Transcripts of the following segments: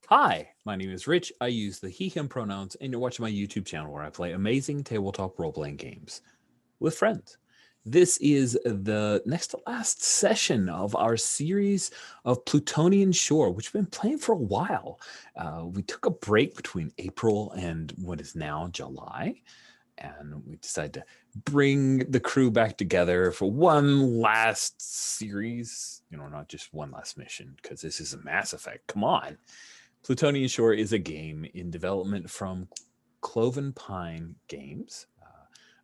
Hi, my name is Rich. I use the he, him pronouns, and you're watching my YouTube channel where I play amazing tabletop role-playing games with friends. This is the next to last session of our series of Plutonian Shore, which we've been playing for a while. We took a break between April and what is now July, and we decided to bring the crew back together for one last series. Not just one last mission, because this is a Mass Effect. Come on. Plutonian Shore is a game in development from Cloven Games,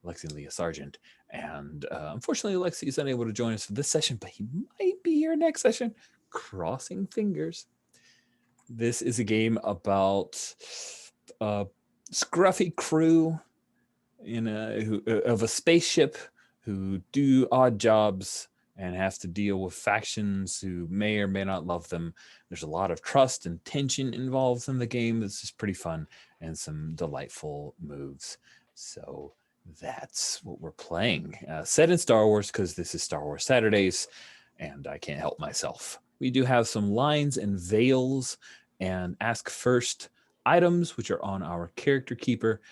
Alexi and Leah Sargent. And unfortunately, Alexi is unable to join us for this session, but he might be here next session. Crossing fingers. This is a game about a scruffy crew of a spaceship who do odd jobs and have to deal with factions who may or may not love them. There's a lot of trust and tension involved in the game. This is pretty fun and some delightful moves. So that's what we're playing. Set in Star Wars, because this is Star Wars Saturdays, and I can't help myself. We do have some lines and veils and ask first items, which are on our character keeper.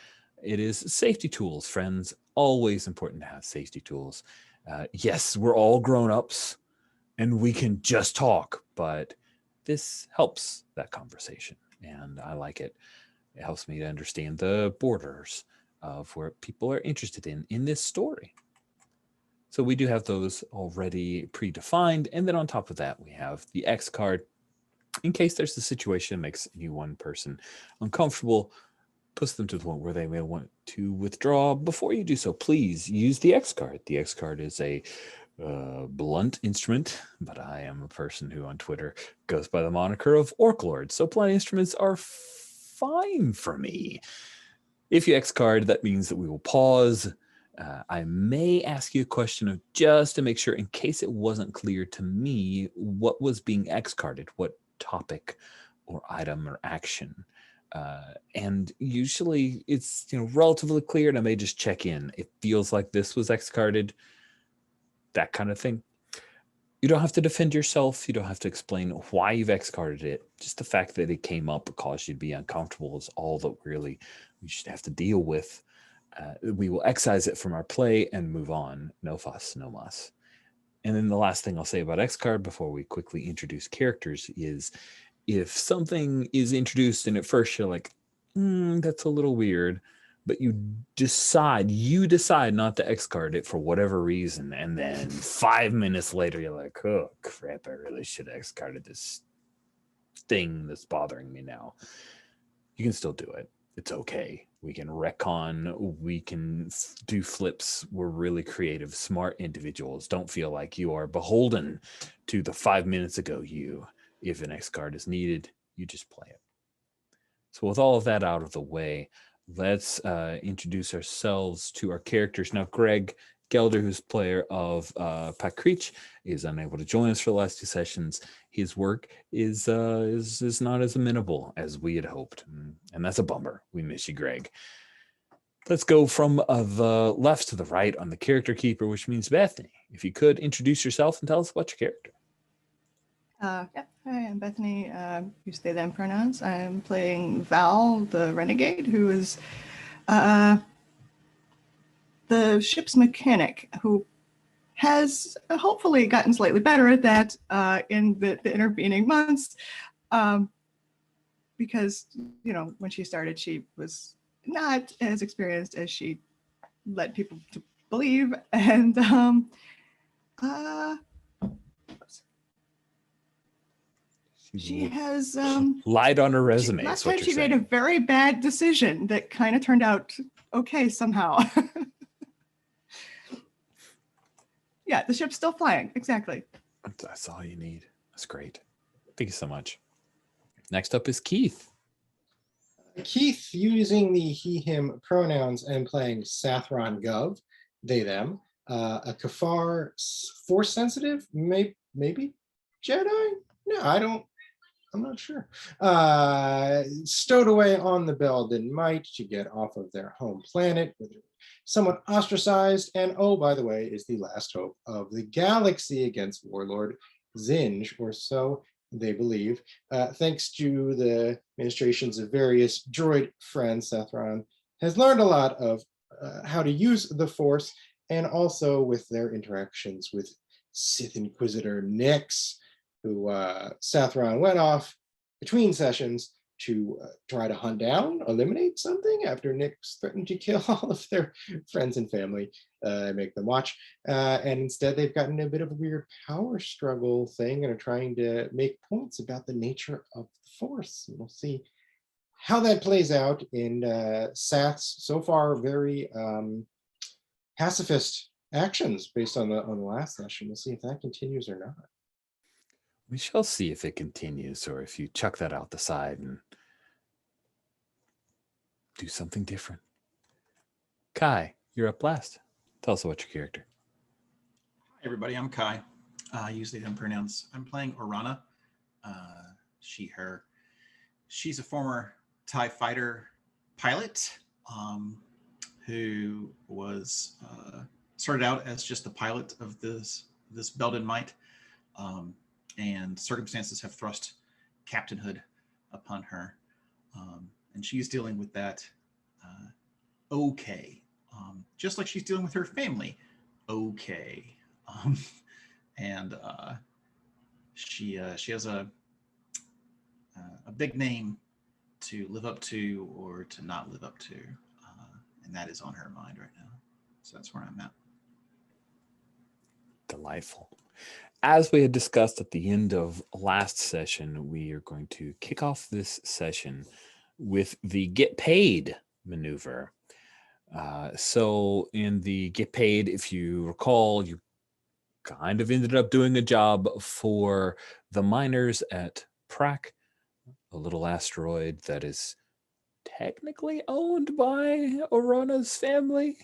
It is safety tools, friends. Always important to have safety tools. Yes, we're all grown-ups and we can just talk, but this helps that conversation, and I like it. It helps me to understand the borders of where people are interested in this story. So we do have those already predefined, and then on top of that, we have the X card in case there's a situation that makes any one person uncomfortable, puts them to the point where they may want to withdraw. Before you do so, please use the X card. The X card is a blunt instrument, but I am a person who on Twitter goes by the moniker of Orc Lord, so blunt instruments are fine for me. If you X card, that means that we will pause. I may ask you a question of just to make sure, in case it wasn't clear to me what was being X carded, what topic or item or action. And usually it's relatively clear, and I may just check in. It feels like this was X carded, that kind of thing. You don't have to defend yourself. You don't have to explain why you've X carded it. Just the fact that it came up caused you to be uncomfortable is all that really we should have to deal with. We will excise it from our play and move on. No fuss, no muss. And then the last thing I'll say about X card before we quickly introduce characters is if something is introduced and at first you're like, that's a little weird, but you decide not to X card it for whatever reason, and then 5 minutes later you're like, oh crap, I really should have X carded this thing that's bothering me now. You can still do it. It's okay. We can retcon. We can do flips. We're really creative, smart individuals. Don't feel like you are beholden to the 5 minutes ago you. If an X card is needed, you just play it. So with all of that out of the way, let's introduce ourselves to our characters. Now, Greg Gelder, who's player of Pat Creech, is unable to join us for the last two sessions. His work is not as amenable as we had hoped, and that's a bummer. We miss you, Greg. Let's go from the left to the right on the character keeper, which means Bethany. If you could introduce yourself and tell us about your character. Hi, I'm Bethany. Use they, them pronouns. I'm playing Val, the renegade, who is the ship's mechanic, who has hopefully gotten slightly better at that in the intervening months. Because, when she started, she was not as experienced as she led people to believe. And she has lied on her resume. Last time she made a very bad decision that kind of turned out okay somehow. Yeah, the ship's still flying. Exactly. That's all you need. That's great. Thank you so much. Next up is Keith. Keith, using the he, him pronouns and playing Sathron Gov, they, them, a Kafar force sensitive, maybe Jedi? No, I'm not sure. Stowed away on the Belden Might to get off of their home planet, somewhat ostracized, and oh, by the way, is the last hope of the galaxy against Warlord Zinj, or so they believe, thanks to the administrations of various droid friends, Sathron has learned a lot of how to use the Force, and also with their interactions with Sith Inquisitor Nix, who Sathron went off between sessions to try to hunt down, eliminate something after Nix threatened to kill all of their friends and family and make them watch. And instead, they've gotten a bit of a weird power struggle thing and are trying to make points about the nature of the Force. And we'll see how that plays out in Sath's so far very pacifist actions based on the last session. We'll see if that continues or not. We shall see if it continues or if you chuck that out the side and do something different. Kai, you're up last. Tell us about your character. Hi, everybody. I'm Kai. I use they, them pronouns. I'm playing Orana. She, her. She's a former TIE fighter pilot who was started out as just the pilot of this Belden Might. And circumstances have thrust captainhood upon her. And she's dealing with that okay. Just like she's dealing with her family okay. And she has a big name to live up to or to not live up to. And that is on her mind right now. So that's where I'm at. Delightful. As we had discussed at the end of last session, we are going to kick off this session with the get paid maneuver. So in the get paid, if you recall, you kind of ended up doing a job for the miners at Prac, a little asteroid that is technically owned by Orana's family.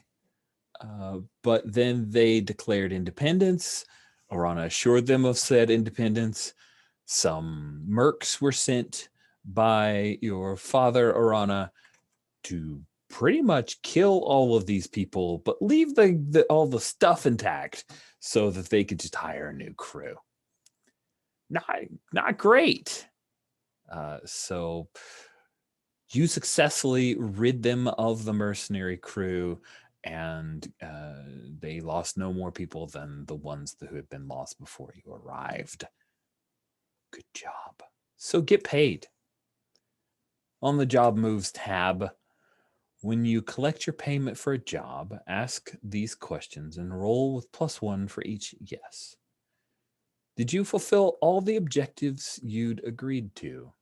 But then they declared independence. Orana assured them of said independence. Some mercs were sent by your father, Orana, to pretty much kill all of these people, but leave all the stuff intact so that they could just hire a new crew. Not great. So you successfully rid them of the mercenary crew, and they lost no more people than the ones who had been lost before you arrived. Good job. So get paid. On the job moves tab, when you collect your payment for a job, ask these questions and roll with +1 for each yes. Did you fulfill all the objectives you'd agreed to?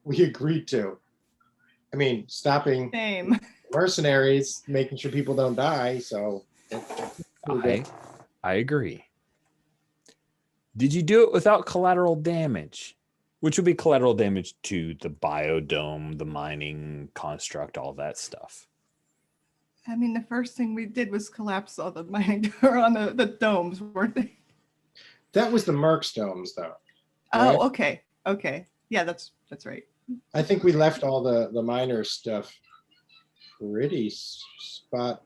We agreed to. I mean, stopping Same. mercenaries, making sure people don't die. So I agree. Did you do it without collateral damage? Which would be collateral damage to the biodome, the mining construct, all that stuff. I mean, the first thing we did was collapse all the mining or on the domes, weren't they? that was the Mercs domes, though. Oh, Right? okay. Okay. Yeah, that's right. I think we left all the miner stuff pretty spot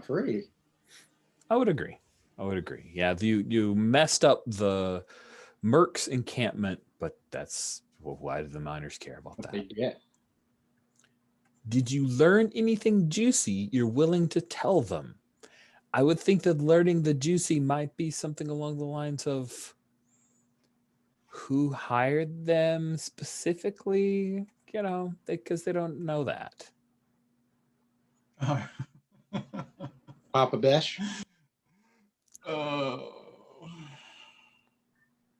free. I would agree. Yeah, you messed up the Mercs encampment, but that's, well, why do the miners care about What that? they get. Did you learn anything juicy you're willing to tell them? I would think that learning the juicy might be something along the lines of who hired them specifically, because they don't know that. Papa Besh. Oh.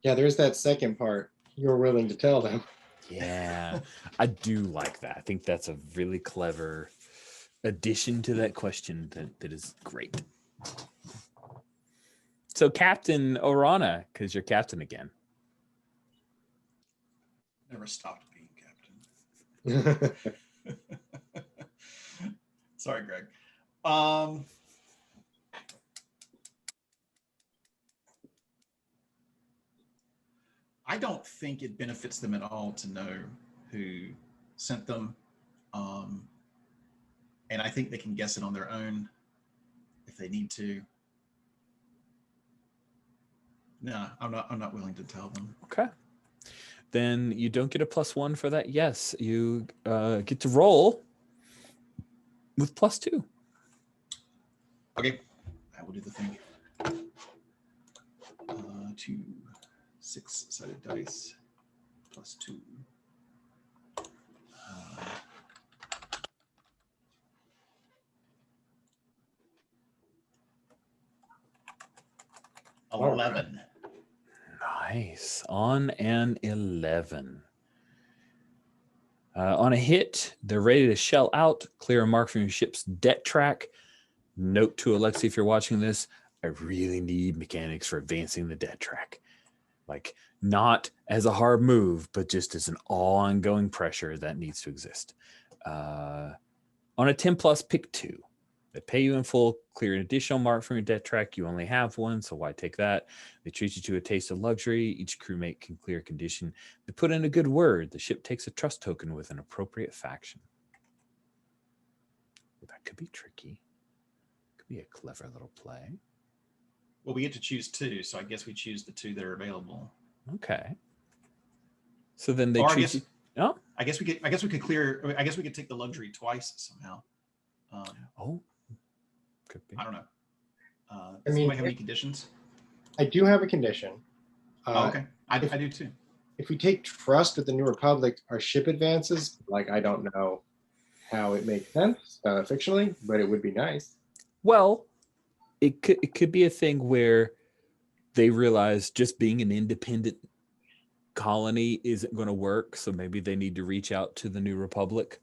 Yeah, there's that second part. You're willing to tell them. Yeah, I do like that. I think that's a really clever addition to that question that is great. So Captain Orana, because you're captain again. Never stopped being captain. Sorry, Greg. I don't think it benefits them at all to know who sent them. And I think they can guess it on their own if they need to. No, I'm not willing to tell them. Okay. Then you don't get a +1 for that. Yes, you get to roll with +2. Okay, I will do the thing. 2 6-sided dice +2. 11. Nice. On an 11. On a hit, they're ready to shell out. Clear a mark from your ship's debt track. Note to Alexi, if you're watching this, I really need mechanics for advancing the debt track. Like, not as a hard move, but just as an ongoing pressure that needs to exist. On a 10+, pick 2. They pay you in full, clear an additional mark from your debt track. You only have one, so why take that? They treat you to a taste of luxury. Each crewmate can clear a condition. They put in a good word. The ship takes a trust token with an appropriate faction. That could be tricky. Could be a clever little play. Well, we get to choose 2, so I guess we choose the 2 that are available. Okay. So then they Or treat you. Oh, I guess we could clear. I guess we could take the luxury twice somehow. Could be. I don't know. I Does mean, anybody have any conditions? I do have a condition. Okay, I do too. If we take trust with the New Republic, our ship advances. Like, I don't know how it makes sense fictionally, but it would be nice. Well, it could be a thing where they realize just being an independent colony isn't going to work, so maybe they need to reach out to the New Republic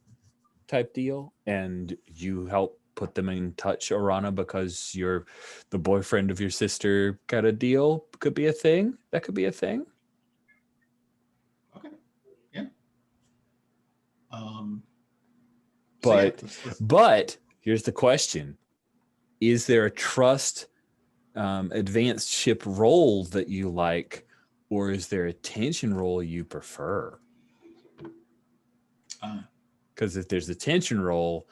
type deal, and you help put them in touch, Orana, because you're the boyfriend of your sister got a deal. Could be a thing. That could be a thing. Okay. Yeah. But let's- but here's the question: is there a trust advanced ship role that you like, or is there a tension role you prefer? Because if there's a tension role,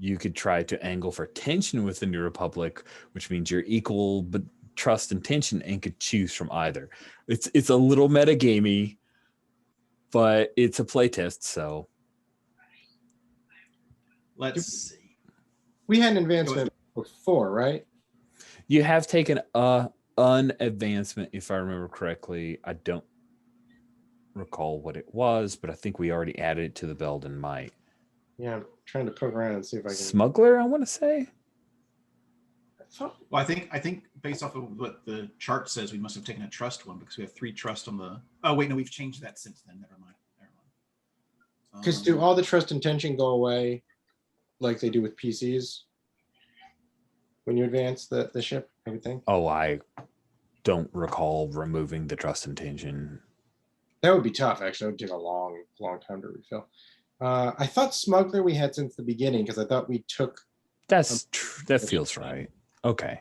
you could try to angle for tension with the New Republic, which means you're equal but trust and tension, and could choose from either. It's a little metagamey, but it's a playtest, so let's see. We had an advancement before, right? you have taken an advancement, if I remember correctly. I don't recall what it was, but I think we already added it to the Belden Might. Yeah, I'm trying to poke around and see if I can. Smuggler, I want to say. Well, I think based off of what the chart says, we must have taken a trust one because we have 3 trust on the. Oh wait, no, we've changed that since then. Never mind. Because do all the trust and tension go away like they do with PCs when you advance the ship, everything? Oh, I don't recall removing the trust and tension. That would be tough, actually. It would take a long time to refill. I thought Smuggler we had since the beginning because I thought we took. That feels right. Okay.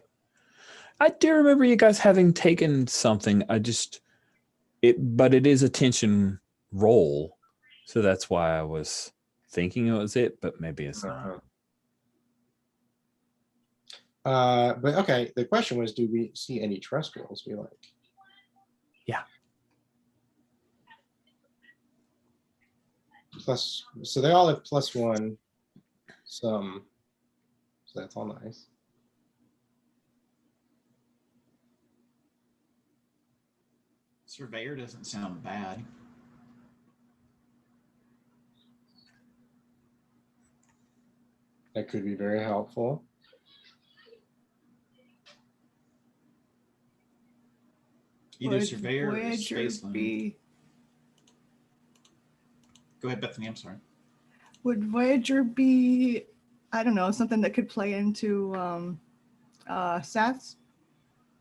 I do remember you guys having taken something. But it is a tension roll, so that's why I was thinking it was it, but maybe it's not. But okay, the question was, do we see any trust rolls we like? Yeah. Plus, so they all have +1. So that's all nice. Surveyor doesn't sound bad. That could be very helpful. Either Surveyor or Voyager Space Loon. be? Go ahead, Bethany. I'm sorry. Would Voyager be? I don't know, something that could play into Seth's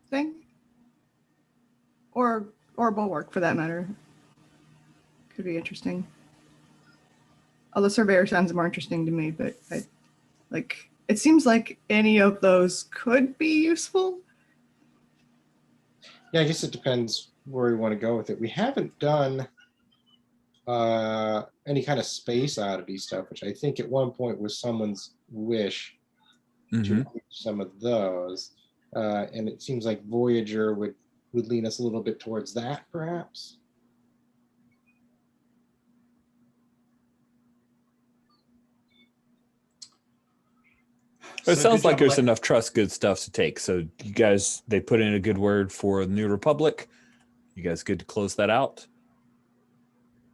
thing, or Bulwark for that matter. Could be interesting. Although Surveyor sounds more interesting to me, but it seems like any of those could be useful. Yeah, I guess it depends where we want to go with it. We haven't done any kind of space oddity stuff, which I think at one point was someone's wish Mhm. to include some of those. And it seems like Voyager would lean us a little bit towards that, perhaps. But it So sounds good like job there's elect- enough trust good stuff to take. So you guys, they put in a good word for the New Republic. You guys good to close that out?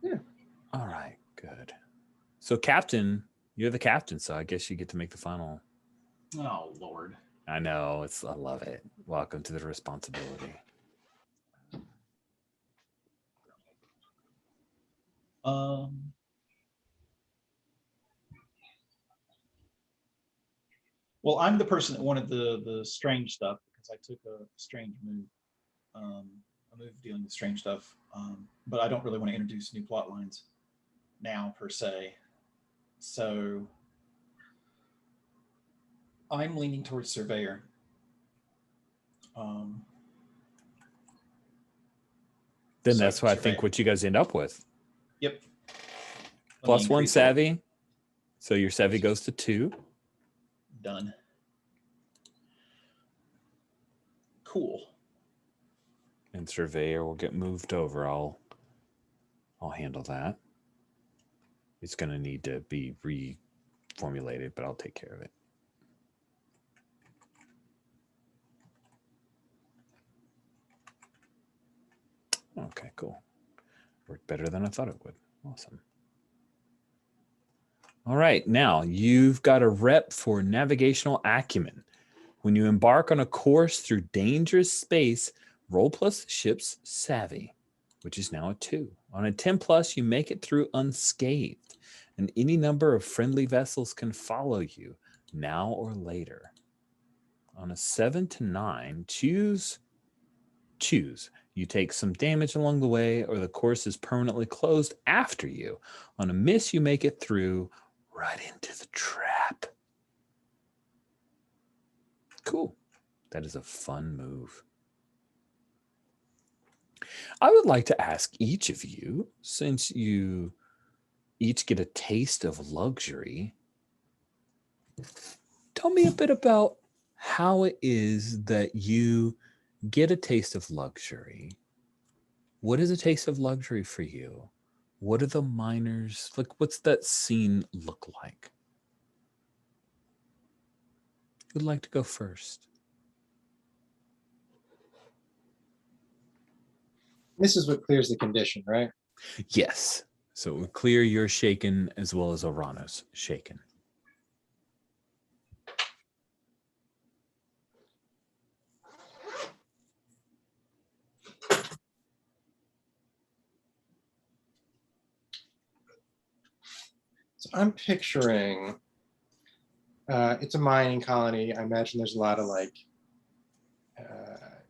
Yeah. All right, good. So Captain, you're the captain, so I guess you get to make the final. Oh Lord. I know, I love it. Welcome to the responsibility. Well, I'm the person that wanted the strange stuff because I took a strange move, a move dealing with strange stuff. But I don't really want to introduce new plot lines now per se. So I'm leaning towards Surveyor. Then So that's what I Surveyor. think what you guys end up with. Yep. Let me Plus one increase a little. savvy. So your savvy goes to 2. Done. Cool. And Surveyor will get moved over. I'll handle that. It's going to need to be reformulated, but I'll take care of it. Okay, cool. Worked better than I thought it would. Awesome. All right, now you've got a rep for navigational acumen. When you embark on a course through dangerous space, roll plus ship's savvy, which is now a 2. On a 10 plus, you make it through unscathed, and any number of friendly vessels can follow you now or later. On a 7 to 9, choose. You take some damage along the way, or the course is permanently closed after you. On a miss, you make it through right into the trap. Cool. That is a fun move. I would like to ask each of you, since you each get a taste of luxury, tell me a bit about how it is that you get a taste of luxury. What is a taste of luxury for you? What are the miners like? What's that scene look like? Who'd like to go first? This is what clears the condition, right? Yes. So it would clear your shaken as well as Orana's shaken. So I'm picturing it's a mining colony. I imagine there's a lot of like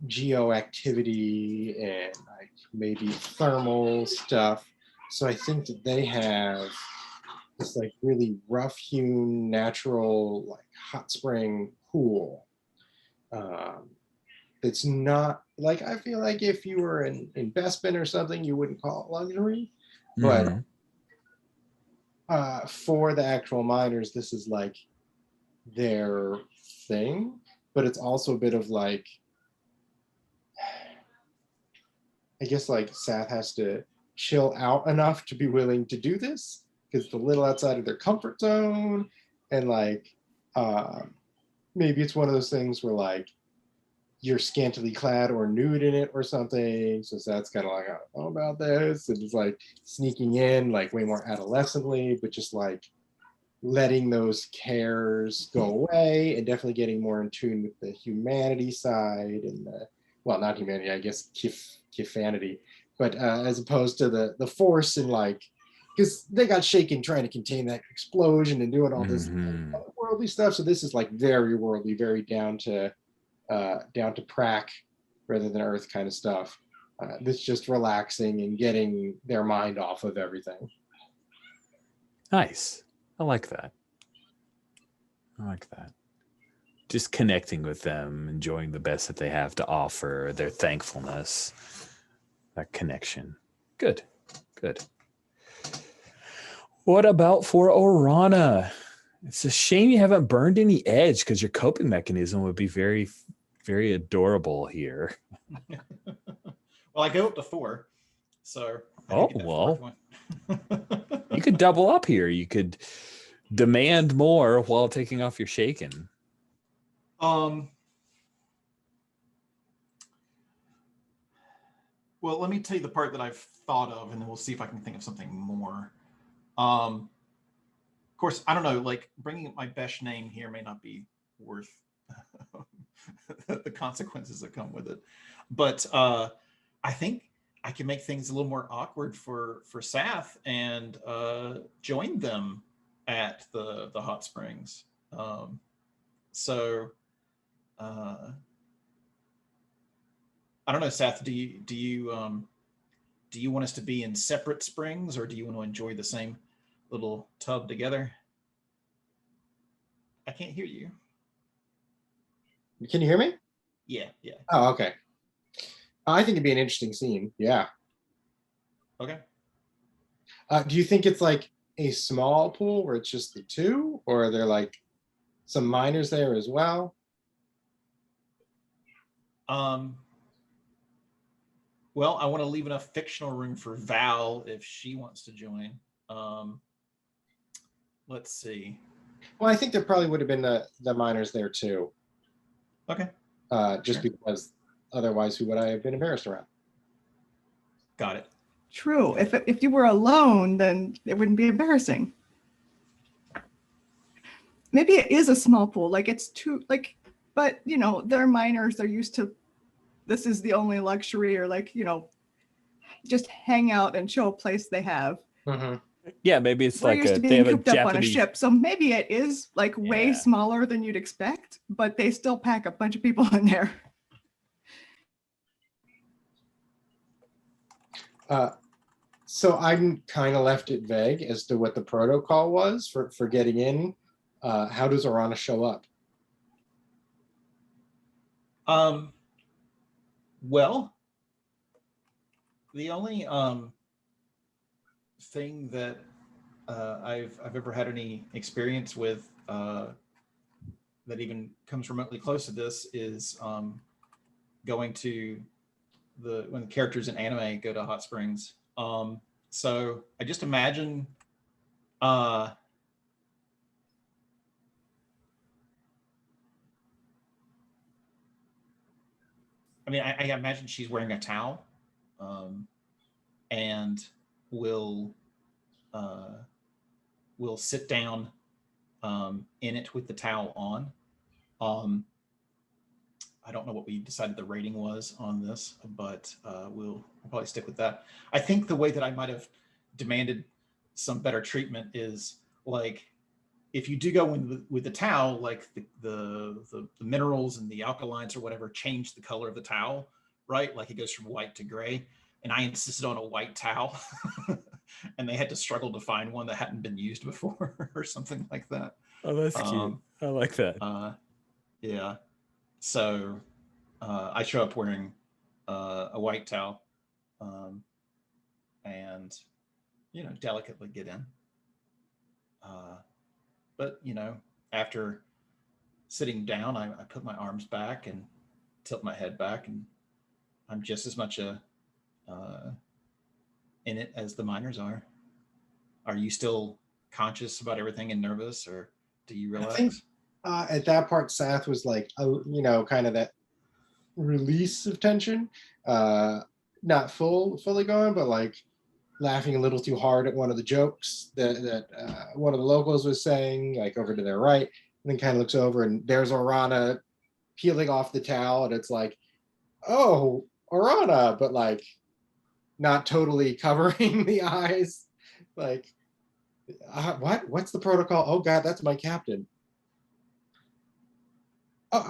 geo activity and like maybe thermal stuff. So I think that they have this like really rough hewn natural like hot spring pool. It's not like, I feel like if you were in Bespin or something, you wouldn't call it luxury, but for the actual miners, this is like their thing. But it's also a bit of like, I guess like Sath has to chill out enough to be willing to do this because it's a little outside of their comfort zone, and like maybe it's one of those things where like you're scantily clad or nude in it or something. So that's kind of like, I don't know about this. And it's like sneaking in like way more adolescently, but just like letting those cares go away and definitely getting more in tune with the humanity side and the, well, not humanity, I guess, kifanity, but as opposed to the force and like, because they got shaken trying to contain that explosion and doing all this worldly stuff. So this is like very worldly, very down to prac rather than earth kind of stuff. That's just relaxing and getting their mind off of everything. Nice. I like that. Just connecting with them, enjoying the best that they have to offer, their thankfulness, that connection. Good. What about for Orana? It's a shame you haven't burned any edge because your coping mechanism would be very, very adorable here. Well, I go up to 4, so I Oh, think that well. 4th one. You could double up here. You could demand more while taking off your shaken. Well, let me tell you the part that I've thought of, and then we'll see if I can think of something more. Of course, I don't know, like bringing up my best name here may not be worth the consequences that come with it. But I think I can make things a little more awkward for Sath and join them at the hot springs. So I don't know, Seth. Do you want us to be in separate springs, or do you want to enjoy the same little tub together? I can't hear you. Can you hear me? Yeah. Oh, okay. I think it'd be an interesting scene. Yeah. Okay. Do you think it's like a small pool where it's just the two, or are there like some minors there as well? Well, I want to leave enough fictional room for Val if she wants to join. Let's see. Well, I think there probably would have been the minors there too. Okay. Just Sure. because otherwise, who would I have been embarrassed around? Got it. True. If you were alone, then it wouldn't be embarrassing. Maybe it is a small pool, like it's too like, but you know, they're minors, they're used to this is the only luxury, or like, you know, just hang out and show a place they have. Mm-hmm. Yeah, maybe it's We're like used to they being have a cooped up on a Japanese. ship, so maybe it is like way Yeah. smaller than you'd expect, but they still pack a bunch of people in there. So I'm kind of left it vague as to what the protocol was for getting in. How does Orana show up? Well, the only thing that I've ever had any experience with that even comes remotely close to this is going to when the characters in anime go to hot springs. So I just imagine I imagine she's wearing a towel, and will sit down in it with the towel on. I don't know what we decided the rating was on this, but we'll probably stick with that. I think the way that I might have demanded some better treatment is like, if you do go in with the towel, like the minerals and the alkalines or whatever change the color of the towel, right? Like it goes from white to gray. And I insisted on a white towel, and they had to struggle to find one that hadn't been used before or something like that. Oh, that's cute. I like that. Yeah. So I show up wearing a white towel, and delicately get in. But after sitting down, I put my arms back and tilt my head back, and I'm just as much in it as the miners are. Are you still conscious about everything and nervous, or do you relax? I think at that part, Sath was like, kind of that release of tension, not fully going, but like laughing a little too hard at one of the jokes that one of the locals was saying, like over to their right, and then kind of looks over and there's Orana peeling off the towel, and it's like, oh, Orana, but like not totally covering the eyes. Like, what's the protocol? Oh God, that's my captain. Hey,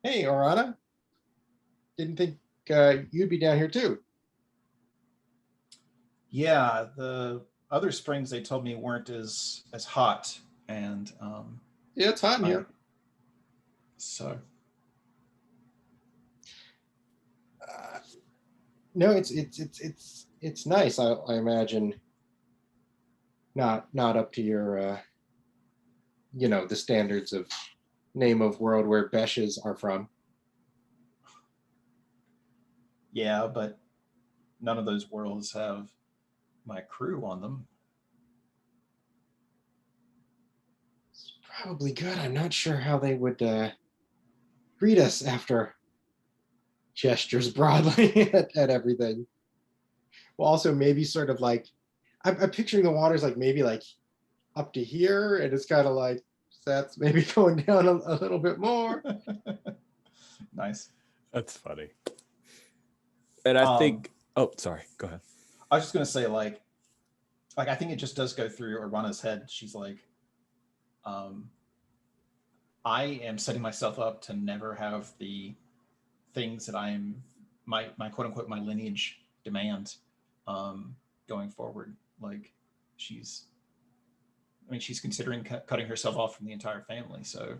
Orana. Didn't think you'd be down here too. Yeah, the other springs they told me weren't as hot, and Yeah, it's hot in here. So no, it's nice. I imagine. not up to your the standards of name of world where Beshes are from. Yeah, but none of those worlds have my crew on them. It's probably good. I'm not sure how they would greet us after gestures broadly at everything. Well, also maybe sort of like I'm picturing the waters like maybe like up to here, and it's kind of like that's maybe going down a little bit more. Nice. That's funny. And I think, oh, sorry, go ahead. I was just gonna say, like I think it just does go through Orana's head. She's like, I am setting myself up to never have the things that I'm my quote unquote my lineage demands going forward. Like she's considering cutting herself off from the entire family. So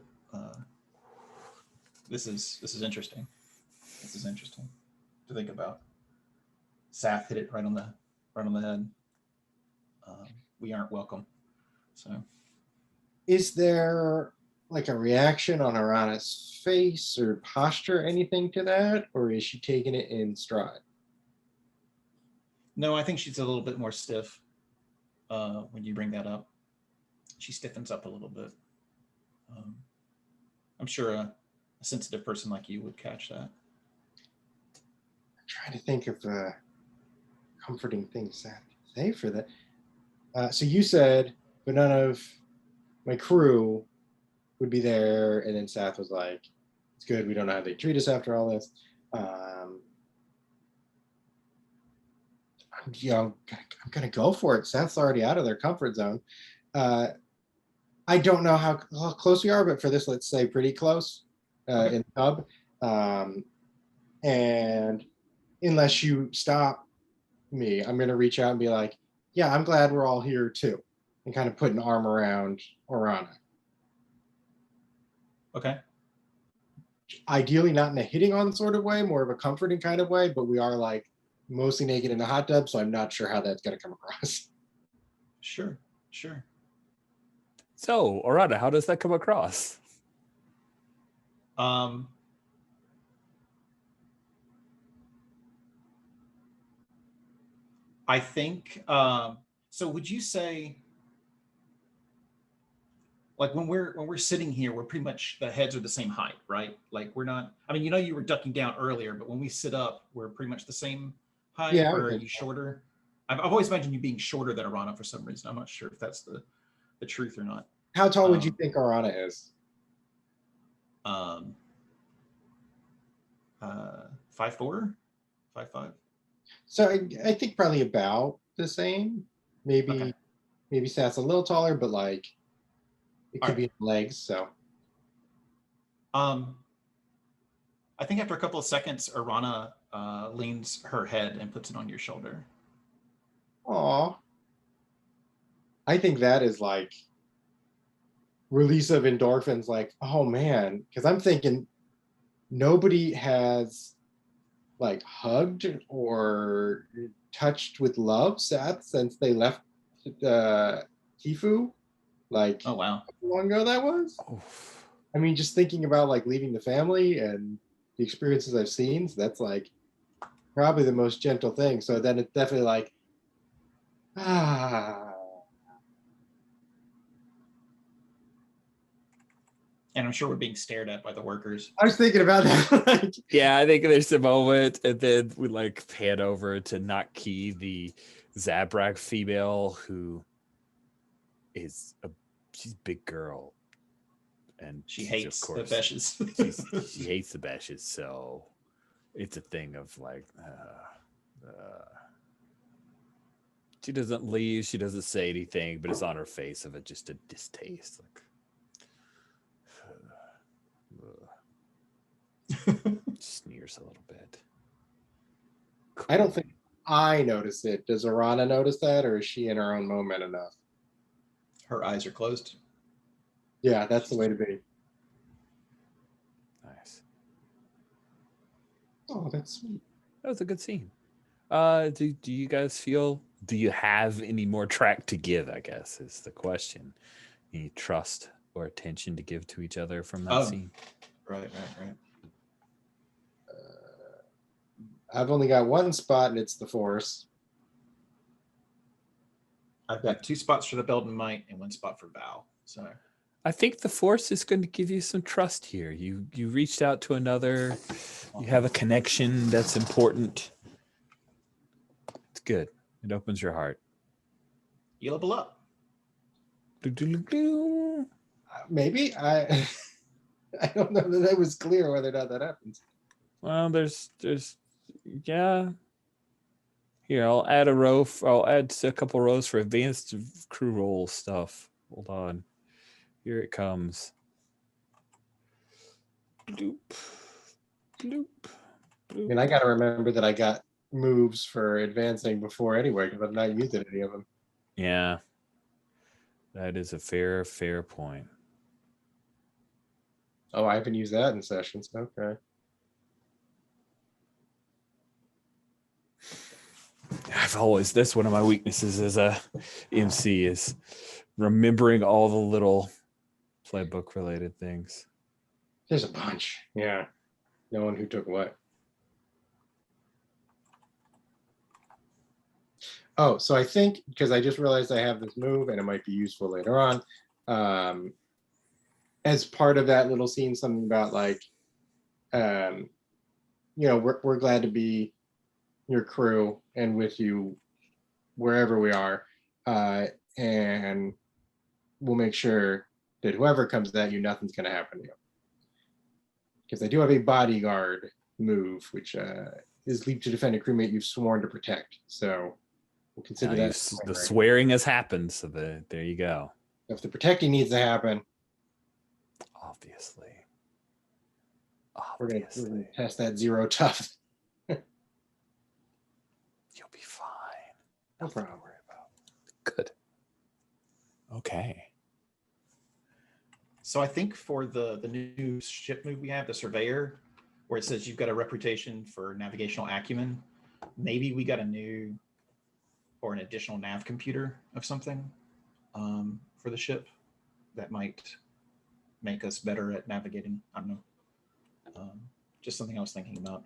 this is interesting. This is interesting to think about. Saf hit it right on the head. We aren't welcome. So, Is there like a reaction on Arana's face or posture, anything to that, or is she taking it in stride? no, I think she's a little bit more stiff when you bring that up. She stiffens up a little bit. I'm sure a sensitive person like you would catch that. I'm trying to think of comforting things to say for that. So you said, but none of my crew would be there, and then Seth was like, "It's good. We don't know how they treat us after all this." I'm gonna go for it. Seth's already out of their comfort zone. I don't know how close we are, but for this, let's say pretty close Okay. in the hub. And unless you stop me, I'm gonna reach out and be like, "Yeah, I'm glad we're all here too," and kind of put an arm around Orana. Okay. Ideally, not in a hitting on sort of way, more of a comforting kind of way, but we are like mostly naked in the hot tub, so I'm not sure how that's gonna come across. Sure. So, Orana, how does that come across? I think so. Would you say, like when we're sitting here, we're pretty much the heads are the same height, right? Like we're not. I mean, you were ducking down earlier, but when we sit up, we're pretty much the same height. Yeah, I Or would are think you so. shorter? I've always imagined you being shorter than Arana for some reason. I'm not sure if that's the truth or not. How tall would you Um, think Orana is? um, 5'4", 5'5". So I think probably about the same. Okay. Maybe Seth's a little taller, but like it All could right. be in legs. So Um, I think after a couple of seconds, Arana leans her head and puts it on your shoulder. aw. I think that is like release of endorphins, like, oh man, because I'm thinking nobody has like hugged or touched with love Seth since they left Kifu. Like Oh wow. how long ago that was? Oof. I mean, just thinking about like leaving the family and the experiences I've seen, so that's like probably the most gentle thing. So then it's definitely like, ah, And I'm sure we're being stared at by the workers. I was thinking about that. Like, Yeah, I think there's a moment, and then we like pan over to Naki, the Zabrak female, who is she's a big girl, and She she's, hates the Beshes. she hates the Beshes, so it's a thing of like, she doesn't leave, she doesn't say anything, but it's on her face of just a distaste, like. Sneers a little bit. I don't think I noticed it. Does Arana notice that, or is she in her own moment enough? Her eyes are closed. Yeah, that's the way to be. Nice. Oh, that's sweet. That was a good scene. Do you guys feel do you have any more track to give, I guess, is the question. Any trust or attention to give to each other from that scene? Right. I've only got one spot, and it's the Force. I've got 2 spots for the Belden Might and 1 spot for Val. So I think the Force is going to give you some trust here. You reached out to another. You have a connection that's important. It's good. It opens your heart. you level up. Maybe I don't know that it was clear whether or not that happens. Well, there's yeah. Here, I'll add a row. I'll add a couple rows for advanced crew role stuff. Hold on. Here it comes. Bloop, bloop, I bloop. mean, I got to remember that I got moves for advancing before anyway, because I'm not using any of them. Yeah, that is a fair point. Oh, I haven't used that in sessions. Okay. That's one of my weaknesses as a MC is remembering all the little playbook related things. There's a bunch. Yeah. Knowing who took what. Oh, so I think, because I just realized I have this move and it might be useful later on. As part of that little scene, something about like, we're glad to be your crew and with you wherever we are. And we'll make sure that whoever comes at you, nothing's going to happen to you. Because I do have a bodyguard move, which is leap to defend a crewmate you've sworn to protect. So we'll consider Now that. the swearing has happened, so there you go. If the protecting needs to happen, Obviously. we're going to test that 0 tough. You'll be fine. No Nothing problem. to worry about. Good. Okay. So I think for the new ship move we have, the Surveyor, where it says you've got a reputation for navigational acumen, maybe we got a new or an additional nav computer of something for the ship that might make us better at navigating. I don't know. Just something I was thinking about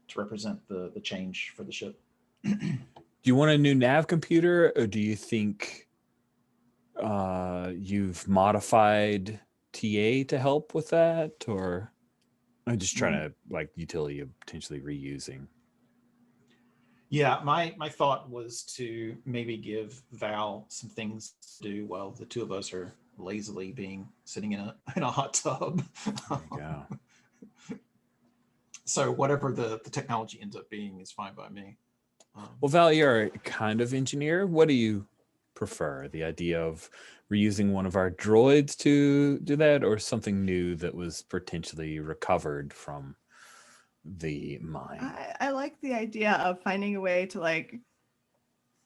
to represent the change for the ship. Do you want a new nav computer, or do you think you've modified TA to help with that, or I'm just trying to like utility of potentially reusing? Yeah, my thought was to maybe give Val some things to do while the two of us are lazily sitting in a hot tub. There you go. So whatever the technology ends up being is fine by me. Well, Val, you're a kind of engineer. What do you prefer? The idea of reusing one of our droids to do that, or something new that was potentially recovered from the mine? I like the idea of finding a way to like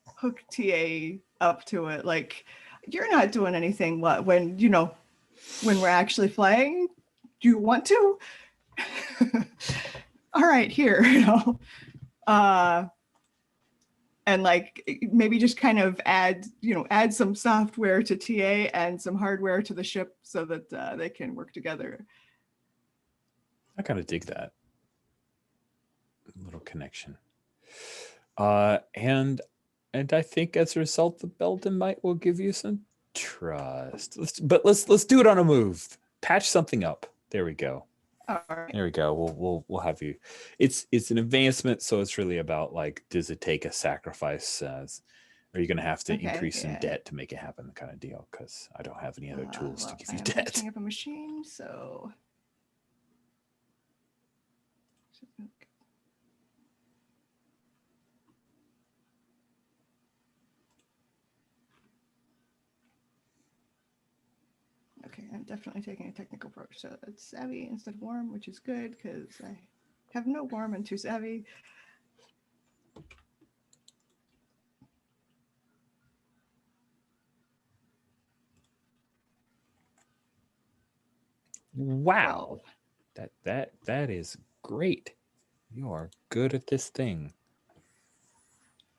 hook TA up to it. Like, you're not doing anything when we're actually flying. Do you want to? All right, here, and like maybe just kind of add some software to TA and some hardware to the ship so that they can work together. I kind of dig that little connection. And I think as a result, the Belden Might will give you some trust. Let's do it on a move. Patch something up. There we go. All right. There we go. We'll have you. It's an advancement, so it's really about like, does it take a sacrifice? Are you going to have to increase some debt to make it happen, kind of deal? Because I don't have any other tools to give you debt. Setting up a machine, so. Okay, I'm definitely taking a technical approach. So it's savvy instead of warm, which is good because I have no warm and 2 savvy. Wow, that is great. You are good at this thing.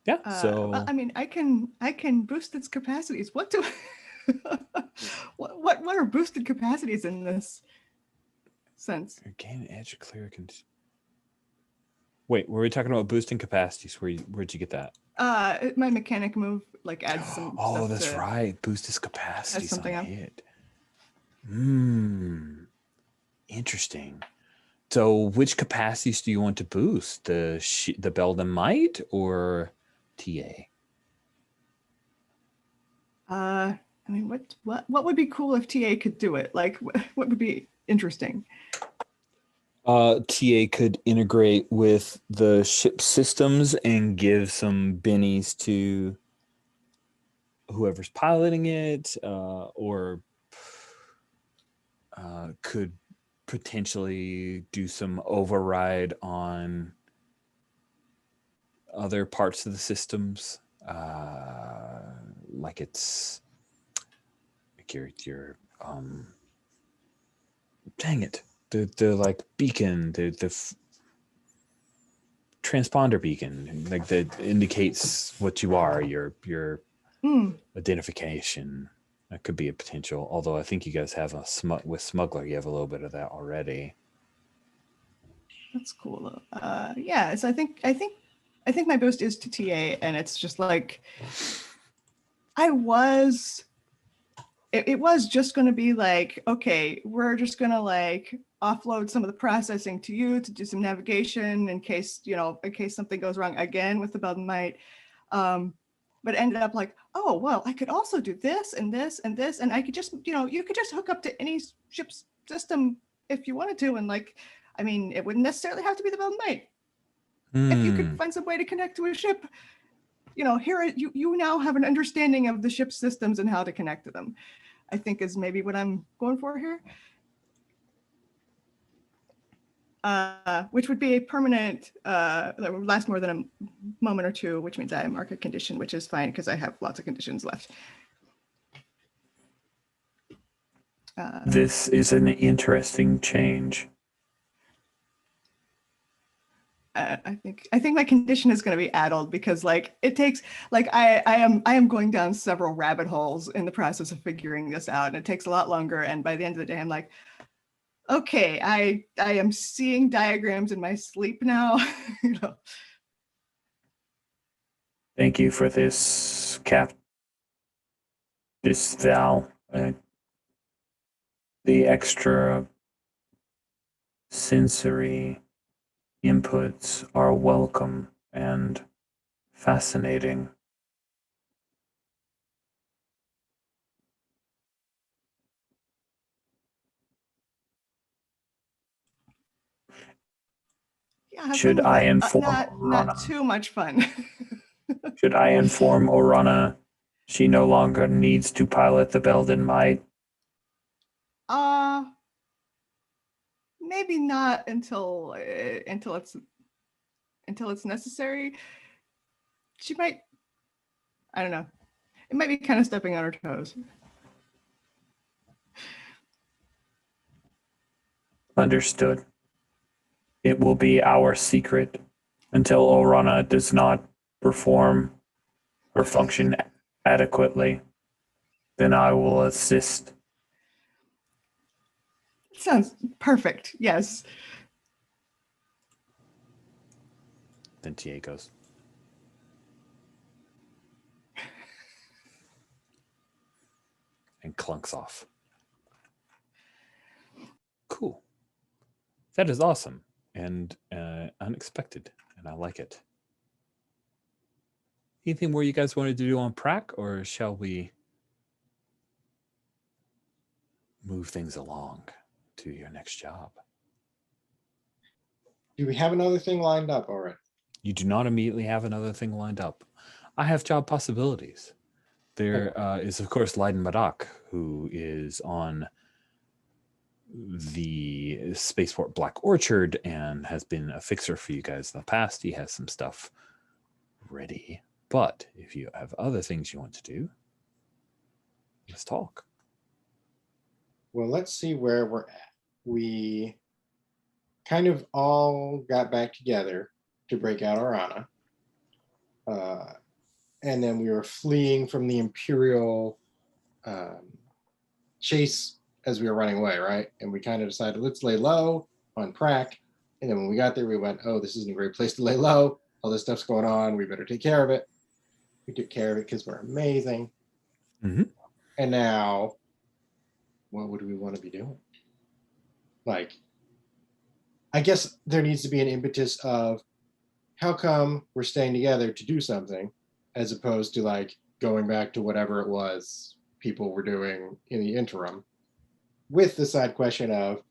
Yeah. Well, So I mean, I can boost its capacities. What do what are boosted capacities in this sense? gain edge clear. Wait, were we talking about boosting capacities? Where'd you get that? My mechanic move like adds some Oh, stuff that's to right. Boost his capacities on something up. hit. Interesting. So, which capacities do you want to boost? The Belden Might or TA? I mean, what would be cool if TA could do it? Like, what would be interesting? TA could integrate with the ship systems and give some bennies to whoever's piloting it, or could potentially do some override on other parts of the systems, like it's like your dang it, the like beacon, the transponder beacon, like that indicates what you are, your identification. That could be a potential, although I think you guys have with Smuggler, you have a little bit of that already. That's cool. Yeah, so I think my boost is to TA, and it's just like it was just going to be like, okay, we're just going to like offload some of the processing to you to do some navigation in case something goes wrong again with the Belden Might. But it ended up like, oh, well, I could also do this and this and this. And I could just, you could just hook up to any ship's system if you wanted to. And like, I mean, it wouldn't necessarily have to be the Belden Might. If you could find some way to connect to a ship, here you now have an understanding of the ship's systems and how to connect to them, I think is maybe what I'm going for here. Which would be a permanent, that would last more than a moment or two, which means I mark a condition, which is fine because I have lots of conditions left. This is an interesting change. I think my condition is going to be addled because like it takes like I am going down several rabbit holes in the process of figuring this out, and it takes a lot longer. And by the end of the day, I'm like, okay, I am seeing diagrams in my sleep now. Thank you for this, this Val. The extra sensory inputs are welcome and fascinating. Yeah, Should I inform not too much fun. Should I inform Orana she no longer needs to pilot the Belden Might? Maybe not until it's necessary. She might, I don't know. It might be kind of stepping on her toes. Understood. It will be our secret until Orana does not perform or function adequately. Then I will assist. Sounds perfect. Yes. Then TA goes. And clunks off. Cool. That is awesome and unexpected, and I like it. Anything more you guys wanted to do on Prac, or shall we move things along to your next job? Do we have another thing lined up already? You do not immediately have another thing lined up. I have job possibilities. There is, of course, Leiden Madak, who is on the spaceport Black Orchard and has been a fixer for you guys in the past. He has some stuff ready. But if you have other things you want to do, let's talk. Well, let's see where we're at. We kind of all got back together to break out Orana. And then we were fleeing from the Imperial chase as we were running away, right? And we kind of decided, let's lay low on Prac. And then when we got there, we went, oh, this isn't a great place to lay low. All this stuff's going on. We better take care of it. We took care of it because we're amazing. Mm-hmm. And now, what would we want to be doing? Like, I guess there needs to be an impetus of how come we're staying together to do something, as opposed to like going back to whatever it was people were doing in the interim, with the side question of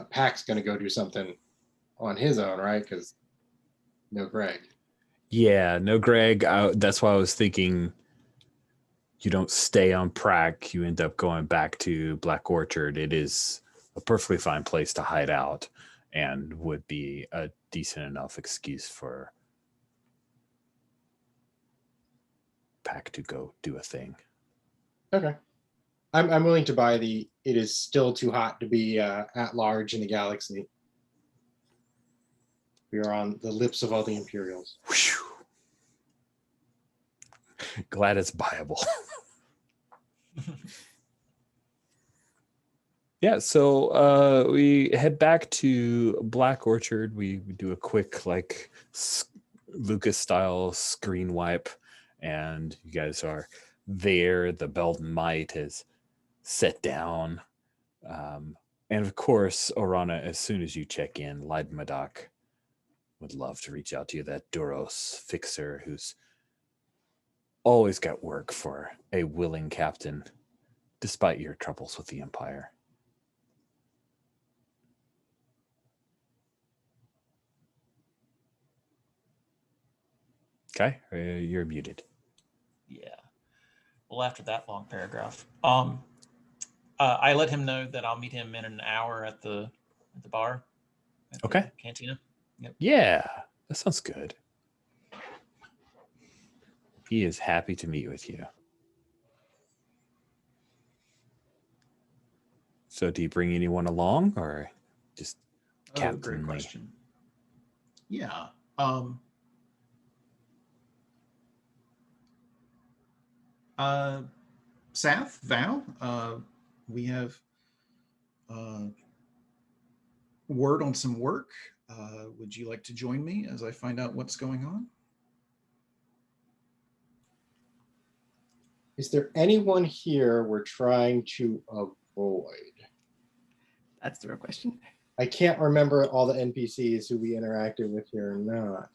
Pac's going to go do something on his own, right? Because no Greg. Yeah, no Greg. That's why I was thinking you don't stay on Prague. You end up going back to Black Orchard. It is a perfectly fine place to hide out and would be a decent enough excuse for Pac to go do a thing. Okay. I'm willing to buy the it is still too hot to be at large in the galaxy. We are on the lips of all the Imperials. Whew. Glad it's buyable. Yeah, so we head back to Black Orchard. We do a quick like Lucas style screen wipe, and you guys are there. The Belden Might is set down, and of course, Orana. As soon as you check in, Leiden Madak would love to reach out to you. That Duros fixer who's always got work for a willing captain, despite your troubles with the Empire. Okay, you're muted. Yeah. Well, after that long paragraph, I let him know that I'll meet him in an hour at the bar. At the Okay. cantina. Yep. Yeah, that sounds good. He is happy to meet with you. So do you bring anyone along or just Captain Great Lee? question. Yeah. Sath, Val, we have word on some work. Would you like to join me as I find out what's going on? Is there anyone here we're trying to avoid? That's the real question. I can't remember all the NPCs who we interacted with here or not.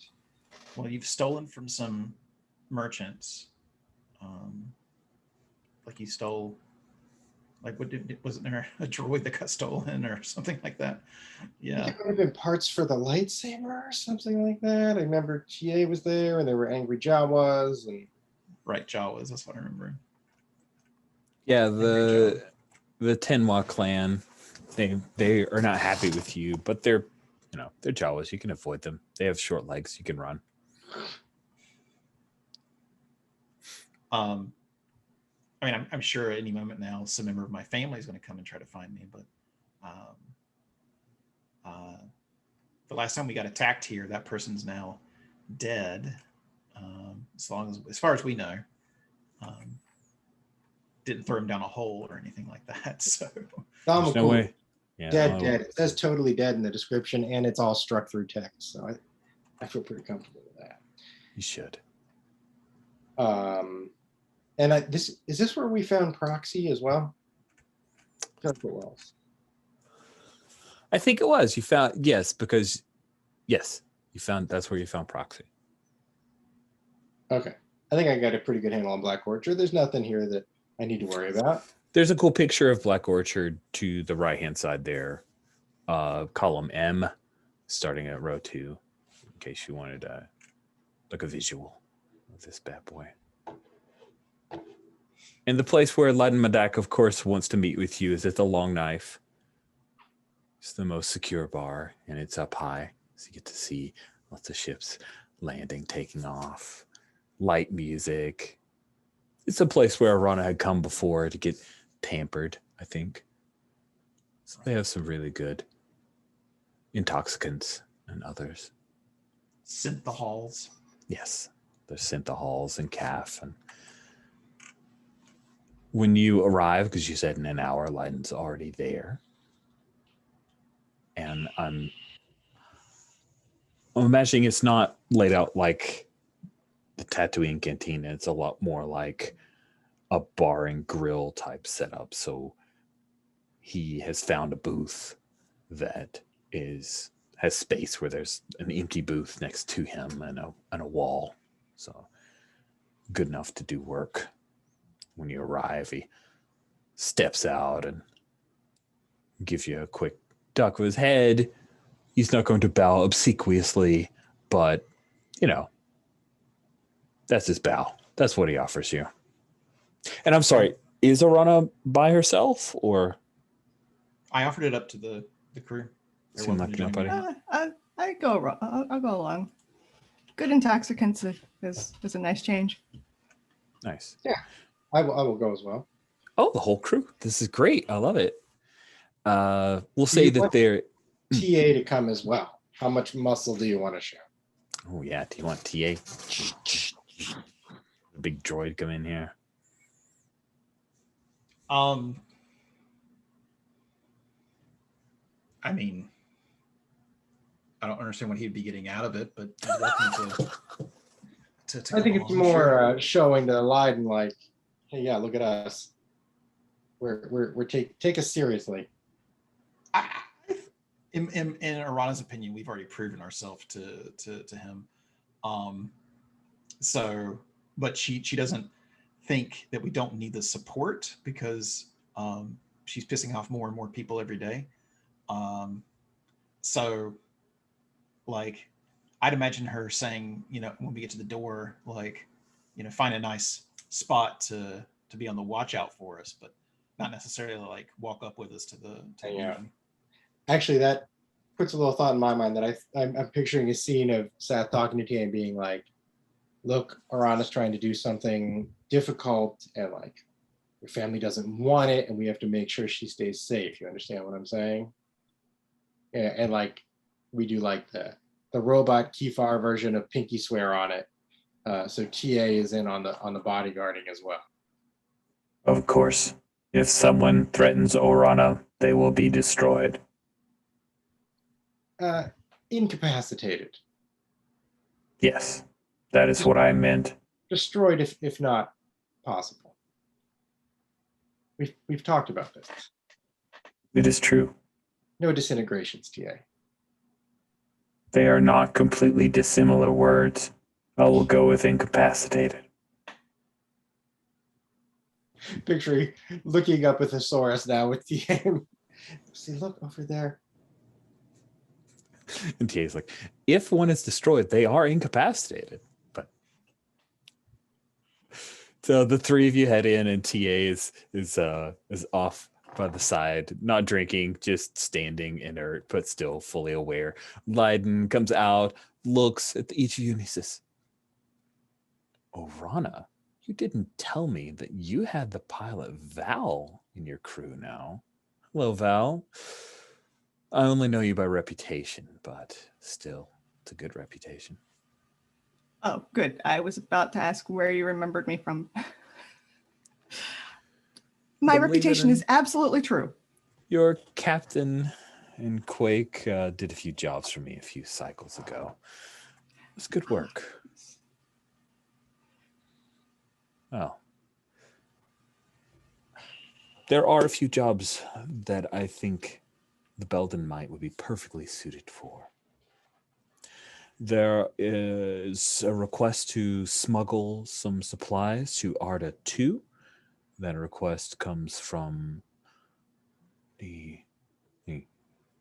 Well, you've stolen from some merchants. Like you stole, like wasn't there a droid that got stolen or something like that? Yeah. It might have been parts for the lightsaber or something like that. I remember TA was there and there were angry Jawas and Right, Jawas, that's what I remember. Yeah, the Tenwa clan, they are not happy with you, but they're Jawas. You can avoid them. They have short legs. You can run. I mean, I'm sure at any moment now, some member of my family is going to come and try to find me. But the last time we got attacked here, that person's now dead. As far as we know, didn't throw him down a hole or anything like that. So There's no way. Yeah, dead. It says totally dead in the description, and it's all struck through text. So I feel pretty comfortable with that. You should. And is this where we found Proxy as well? That's what else. I think it was. You found because you found that's where you found Proxy. Okay. I think I got a pretty good handle on Black Orchard. There's nothing here that I need to worry about. There's a cool picture of Black Orchard to the right-hand side there. Column M, starting at row 2, in case you wanted like a visual of this bad boy. And the place where Leiden Madak, of course, wants to meet with you is at the Long Knife. It's the most secure bar, and it's up high, so you get to see lots of ships landing, taking off, light music. It's a place where Arana had come before to get pampered, I think. So they have some really good intoxicants and others. synth the halls. Yes, there's synthahals and calf. And when you arrive, because you said in an hour, Leiden's already there. And I'm imagining it's not laid out like the Tatooine cantina. It's a lot more like a bar and grill type setup. So he has found a booth that has space where there's an empty booth next to him and a wall. So good enough to do work. When you arrive, he steps out and gives you a quick duck of his head. He's not going to bow obsequiously, but, that's his bow. That's what he offers you. And I'm sorry, is Orana by herself, or? I offered it up to the crew. They're Seem welcome like to enough, join me. buddy. I'll go along. Good intoxicants is a nice change. Nice. Yeah, I will go as well. Oh, the whole crew. This is great. I love it. We'll Do say you that want they're... TA to come as well. How much muscle do you want to show? Oh, yeah. Do you want TA? Big droid come in here. I mean, I don't understand what he'd be getting out of it, but he's welcome to I think come it's along, more sure. showing to Leiden like, hey, yeah, look at us. We're take us seriously. In Orana's opinion, we've already proven ourselves to him. So, but she doesn't think that we don't need the support because she's pissing off more and more people every day. So, like, I'd imagine her saying, when we get to the door, like, find a nice spot to be on the watch out for us, but not necessarily like walk up with us to the meeting. Actually, that puts a little thought in my mind that I'm picturing a scene of Seth talking to TA and being like, look, Orana's trying to do something difficult and like your family doesn't want it and we have to make sure she stays safe. You understand what I'm saying? Yeah, and like we do like the robot Kefar version of Pinky Swear on it. So TA is in on the bodyguarding as well. Of course. If someone threatens Orana, they will be destroyed. Incapacitated. Yes, that is what I meant. Destroyed if not possible. We've talked about this. It is true. No disintegrations, TA. They are not completely dissimilar words. I will go with incapacitated. Picturing looking up at thesaurus now with TA. See, look over there. And TA's like, if one is destroyed, they are incapacitated. But so the three of you head in, and TA is off by the side, not drinking, just standing inert, but still fully aware. Leiden comes out, looks at each of you, and he says, Orana, you didn't tell me that you had the pilot Val in your crew now. Hello, Val. I only know you by reputation, but still, it's a good reputation. Oh, good. I was about to ask where you remembered me from. My reputation is absolutely true. Your captain in Quake did a few jobs for me a few cycles ago. It was good work. Oh. There are a few jobs that I think the Belden Might would be perfectly suited for. There is a request to smuggle some supplies to Arda 2. That request comes from he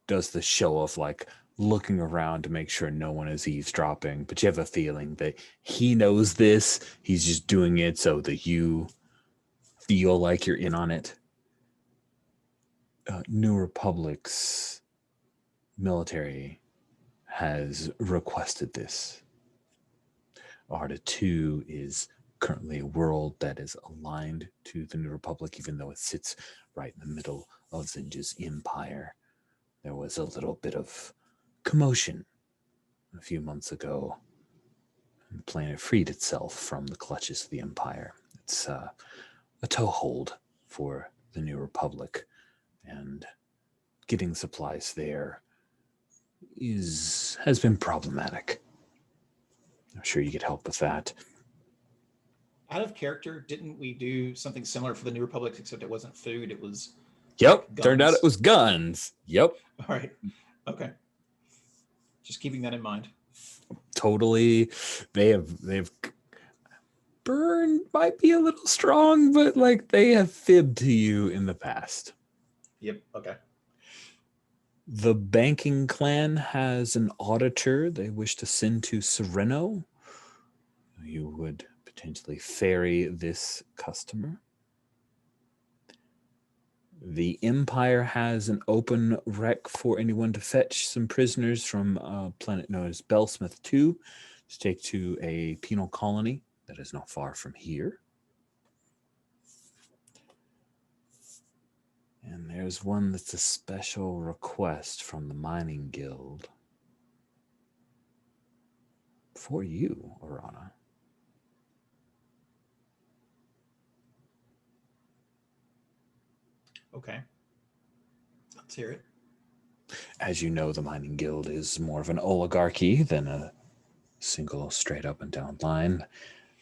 does the show of like looking around to make sure no one is eavesdropping, but you have a feeling that he knows this. He's just doing it so that you feel like you're in on it. New Republic's military has requested this. Arda 2 is currently a world that is aligned to the New Republic, even though it sits right in the middle of Zinja's empire. There was a little bit of commotion a few months ago. The planet freed itself from the clutches of the Empire. It's a toehold for the New Republic, and getting supplies there has been problematic. I'm sure you could help with that. Out of character, didn't we do something similar for the New Republic, except it wasn't food, it was Yep, like turned out guns? it was guns. Yep, All right. Okay. Just keeping that in mind. totally. They've burned might be a little strong, but like they have fibbed to you in the past. Yep. Okay. The banking clan has an auditor they wish to send to Sereno. You would potentially ferry this customer. The Empire has an open wreck for anyone to fetch some prisoners from a planet known as Bellsmith 2 to take to a penal colony that is not far from here. And there's one that's a special request from the Mining Guild for you, Arana. Okay. Let's hear it. As you know, the Mining Guild is more of an oligarchy than a single straight up and down line.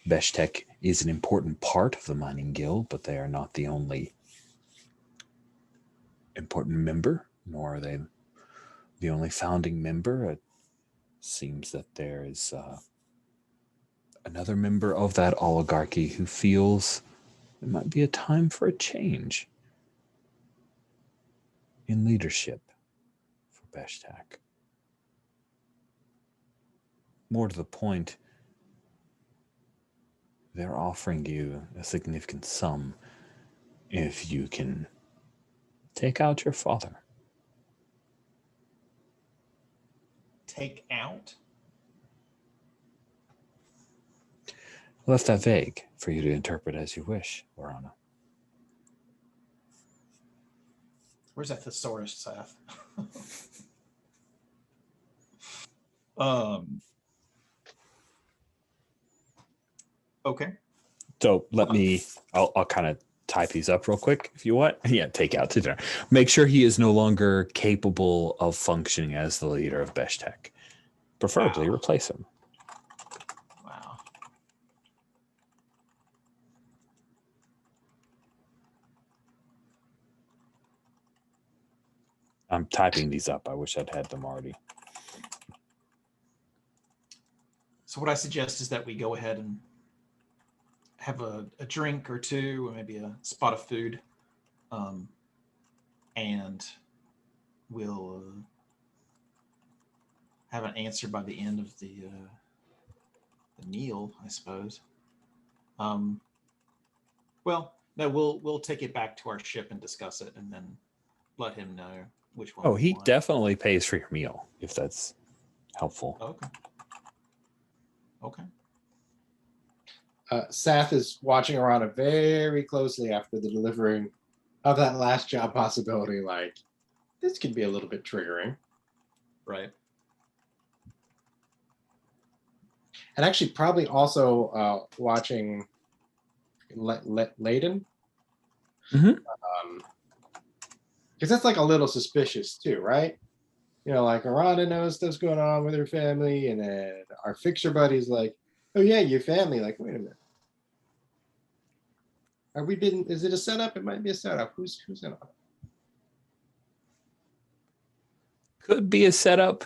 Beshtek is an important part of the Mining Guild, but they are not the only important member, nor are they the only founding member. It seems that there is another member of that oligarchy who feels it might be a time for a change in leadership for Beshtek. More to the point, they're offering you a significant sum if you can take out your father. Take out? I left that vague for you to interpret as you wish, Warana. Where's that thesaurus, Seth? Okay. So I'll kind of type these up real quick if you want. Yeah, take out to dinner. Make sure he is no longer capable of functioning as the leader of Beshtek. Preferably replace him. Wow. I'm typing these up. I wish I'd had them already. So what I suggest is that we go ahead and have a drink or two, or maybe a spot of food, and we'll have an answer by the end of the meal, I suppose. Well, no, we'll take it back to our ship and discuss it, and then let him know which one. Oh, we he want. definitely pays for your meal, if that's helpful. Okay. Okay. Sath is watching Arana very closely after the delivering of that last job possibility. Like, this could be a little bit triggering. Right. And actually, probably also watching Layden. Mhm. Because that's like a little suspicious too, right? You know, like Arana knows stuff's going on with her family, and then our fixer buddy's like, "Oh yeah, your family." Like, wait a minute, are we been? Is it a setup? It might be a setup. Who's in on it? Could be a setup.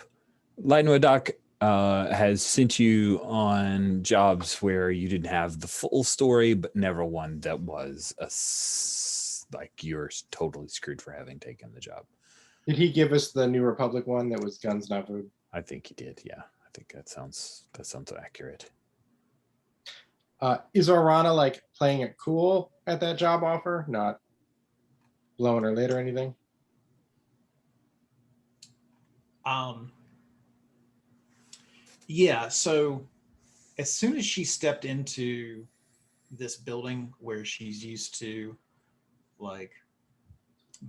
Lightnoadoc has sent you on jobs where you didn't have the full story, but never one that was like you're totally screwed for having taken the job. Did he give us the New Republic one that was guns not food? I think he did. Yeah, I think that sounds accurate. Is Arana like playing it cool at that job offer, not blowing her lid or anything? Yeah, so as soon as she stepped into this building where she's used to like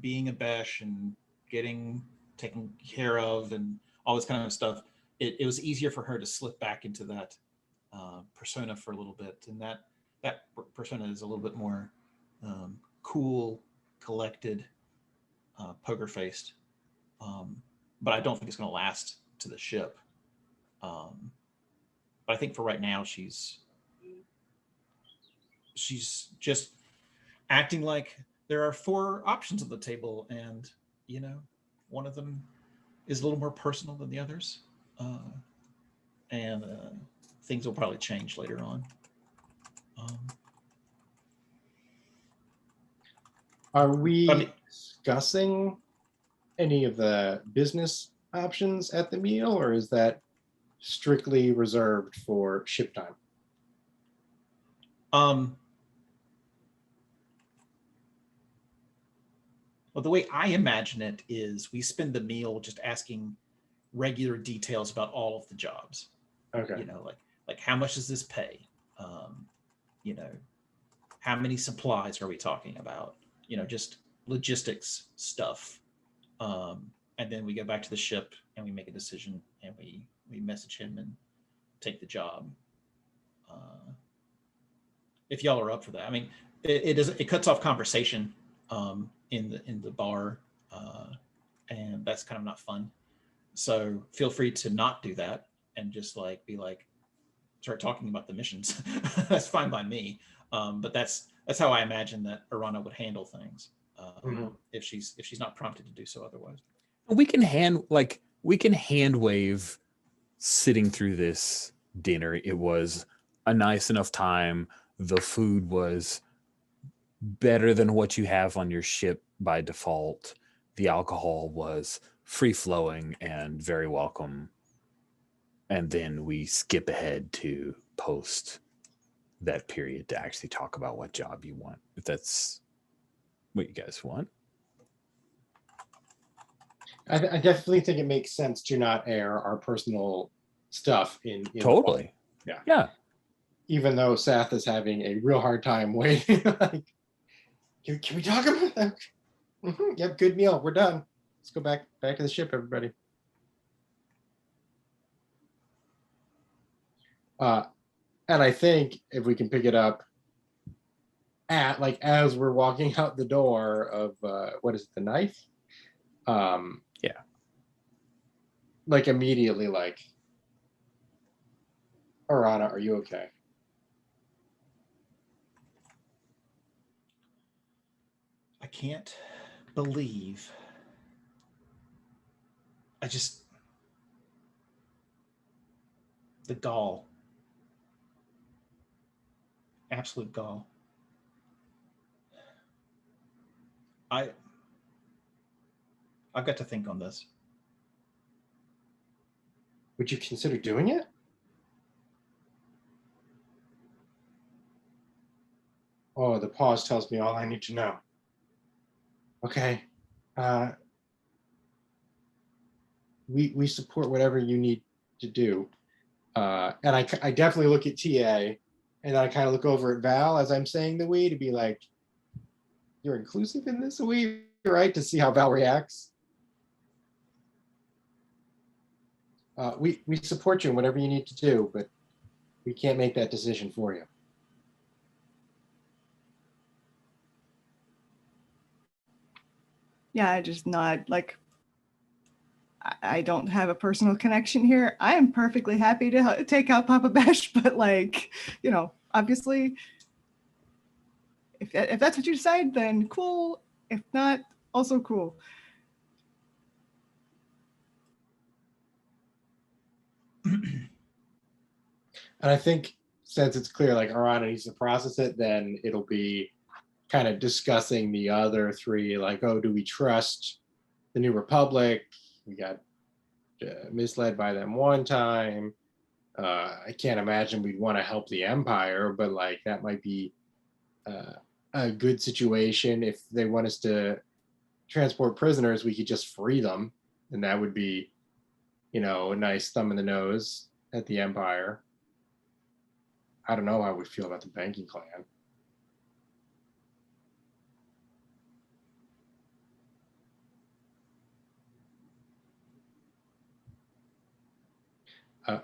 being a Besh and getting taken care of and all this kind of stuff, it was easier for her to slip back into that persona for a little bit, and that persona is a little bit more cool, collected, poker faced. But I don't think it's going to last to the ship. But I think for right now, she's just acting like there are 4 options on the table, and one of them is a little more personal than the others, and things will probably change later on. Are we I mean- discussing any of the business options at the meal, or is that strictly reserved for ship time? Well, the way I imagine it is we spend the meal just asking regular details about all of the jobs. Okay. Like how much does this pay? How many supplies are we talking about? Just logistics stuff. And then we go back to the ship and we make a decision, and we message him and take the job. If y'all are up for that, I mean, it cuts off conversation in the bar, and that's kind of not fun. So feel free to not do that and just start talking about the missions. That's fine by me. But that's how I imagine that Arana would handle things if she's not prompted to do so otherwise. We can hand wave sitting through this dinner. It was a nice enough time. The food was better than what you have on your ship by default. The alcohol was free flowing and very welcome. And then we skip ahead to post that period to actually talk about what job you want, if that's what you guys want. I definitely think it makes sense to not air our personal stuff in Totally. Yeah. Even though Seth is having a real hard time waiting. Like, can we talk about that? Yep, good meal. We're done. Let's go back to the ship, everybody. And I think if we can pick it up as we're walking out the door of what is it, the knife? Yeah. Like immediately, like, Arana, are you okay? I can't believe the gall. Absolute gall. I've got to think on this. Would you consider doing it? Oh, the pause tells me all I need to know. Okay. We support whatever you need to do. And I definitely look at TA, and I kind of look over at Val as I'm saying the we, to be like, you're inclusive in this we, right? To see how Val reacts. We support you in whatever you need to do, but we can't make that decision for you. Yeah, I just nod. Like, I don't have a personal connection here. I am perfectly happy to take out Papa Bash, but obviously, if that's what you decide, then cool. If not, also cool. And I think since it's clear, like, Arana needs to process it, then it'll be kind of discussing the other 3, like, oh, do we trust the New Republic? We got misled by them one time. I can't imagine we'd want to help the Empire, but like that might be a good situation. If they want us to transport prisoners, we could just free them, and that would be, a nice thumb in the nose at the Empire. I don't know how we feel about the banking clan.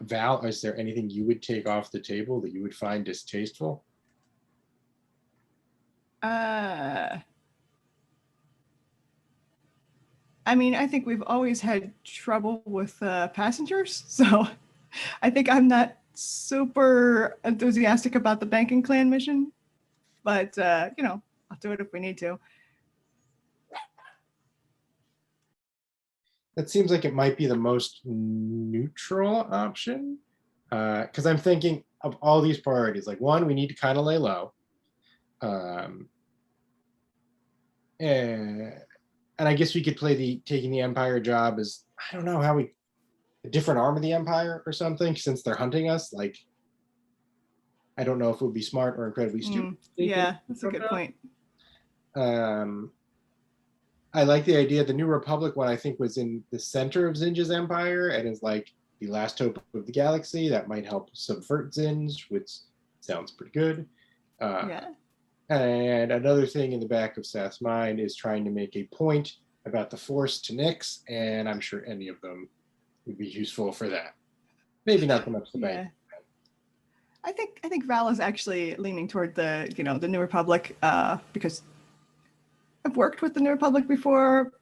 Val, is there anything you would take off the table that you would find distasteful? I mean, I think we've always had trouble with passengers, so I think I'm not super enthusiastic about the banking clan mission, but you know, I'll do it if we need to. That seems like it might be the most neutral option, because I'm thinking of all these priorities. Like, one, we need to kind of lay low, and I guess we could play the taking the Empire job as, I don't know how we, a different arm of the Empire or something, since they're hunting us. Like, I don't know if it would be smart or incredibly stupid. Yeah, that's a good point. I like the idea. The New Republic one, I think, was in the center of Zinja's empire and is like the last hope of the galaxy. That might help subvert Zinj, which sounds pretty good. Yeah. And another thing in the back of Seth's mind is trying to make a point about the Force to Nyx, and I'm sure any of them would be useful for that. Maybe not so much the bank. I think Val is actually leaning toward the, you know, the New Republic, because I've worked with the New Republic before.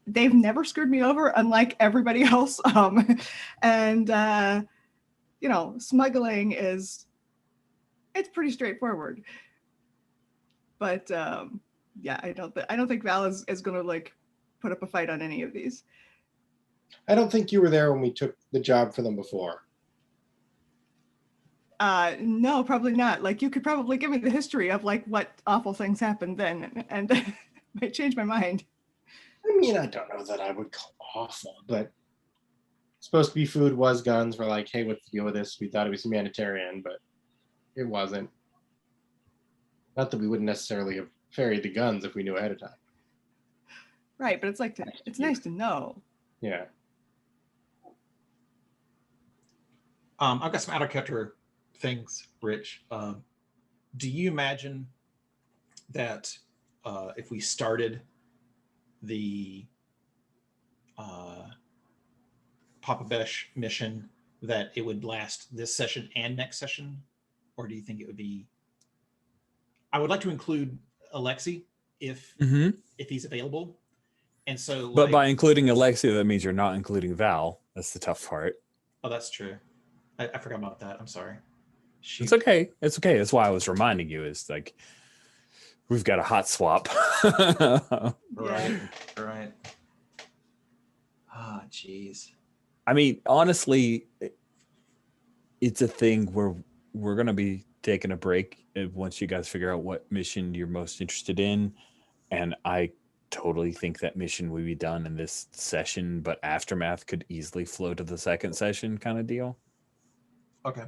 They've never screwed me over, unlike everybody else. And you know, smuggling it's pretty straightforward. But yeah, I don't think Val is going to like put up a fight on any of these. I don't think you were there when we took the job for them before. No, probably not. Like, you could probably give me the history of like what awful things happened then, and might change my mind. I mean, I don't know that I would call awful, but supposed to be food, was guns. We're like, hey, what's the deal with this? We thought it was humanitarian, but it wasn't. Not that we wouldn't necessarily have ferried the guns if we knew ahead of time. Right, but it's like it's nice to know. Yeah. I've got some out of character things, Rich. Do you imagine that if we started the Papa Besh mission, that it would last this session and next session? Or do you think it would be... I would like to include Alexi if he's available. And so, but by including Alexia, that means you're not including Val. That's the tough part. Oh, that's true. I forgot about that. I'm sorry. Shoot. It's okay. It's okay. That's why I was reminding you, is like, we've got a hot swap. Right. Right. Ah, jeez. I mean, honestly, it's a thing where we're going to be taking a break once you guys figure out what mission you're most interested in. And I totally think that mission will be done in this session, but Aftermath could easily flow to the second session kind of deal. Okay.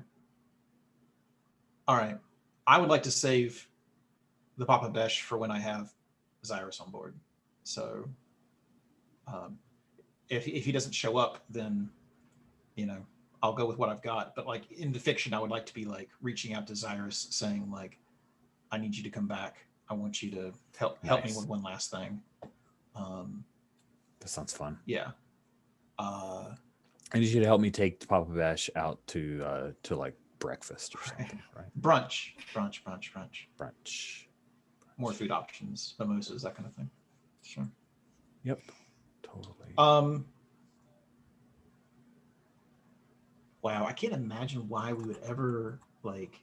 All right. I would like to save the Papa Besh for when I have Zyrus on board. So if he doesn't show up, then, you know, I'll go with what I've got. But like in the fiction, I would like to be like reaching out to Zyrus saying like, I need you to come back. I want you to help me with one last thing. That sounds fun. Yeah. I need you to help me take Papa Bash out to like breakfast or something, right? Brunch. More food options, mimosas, that kind of thing. Sure. Yep. Totally. Wow, I can't imagine why we would ever like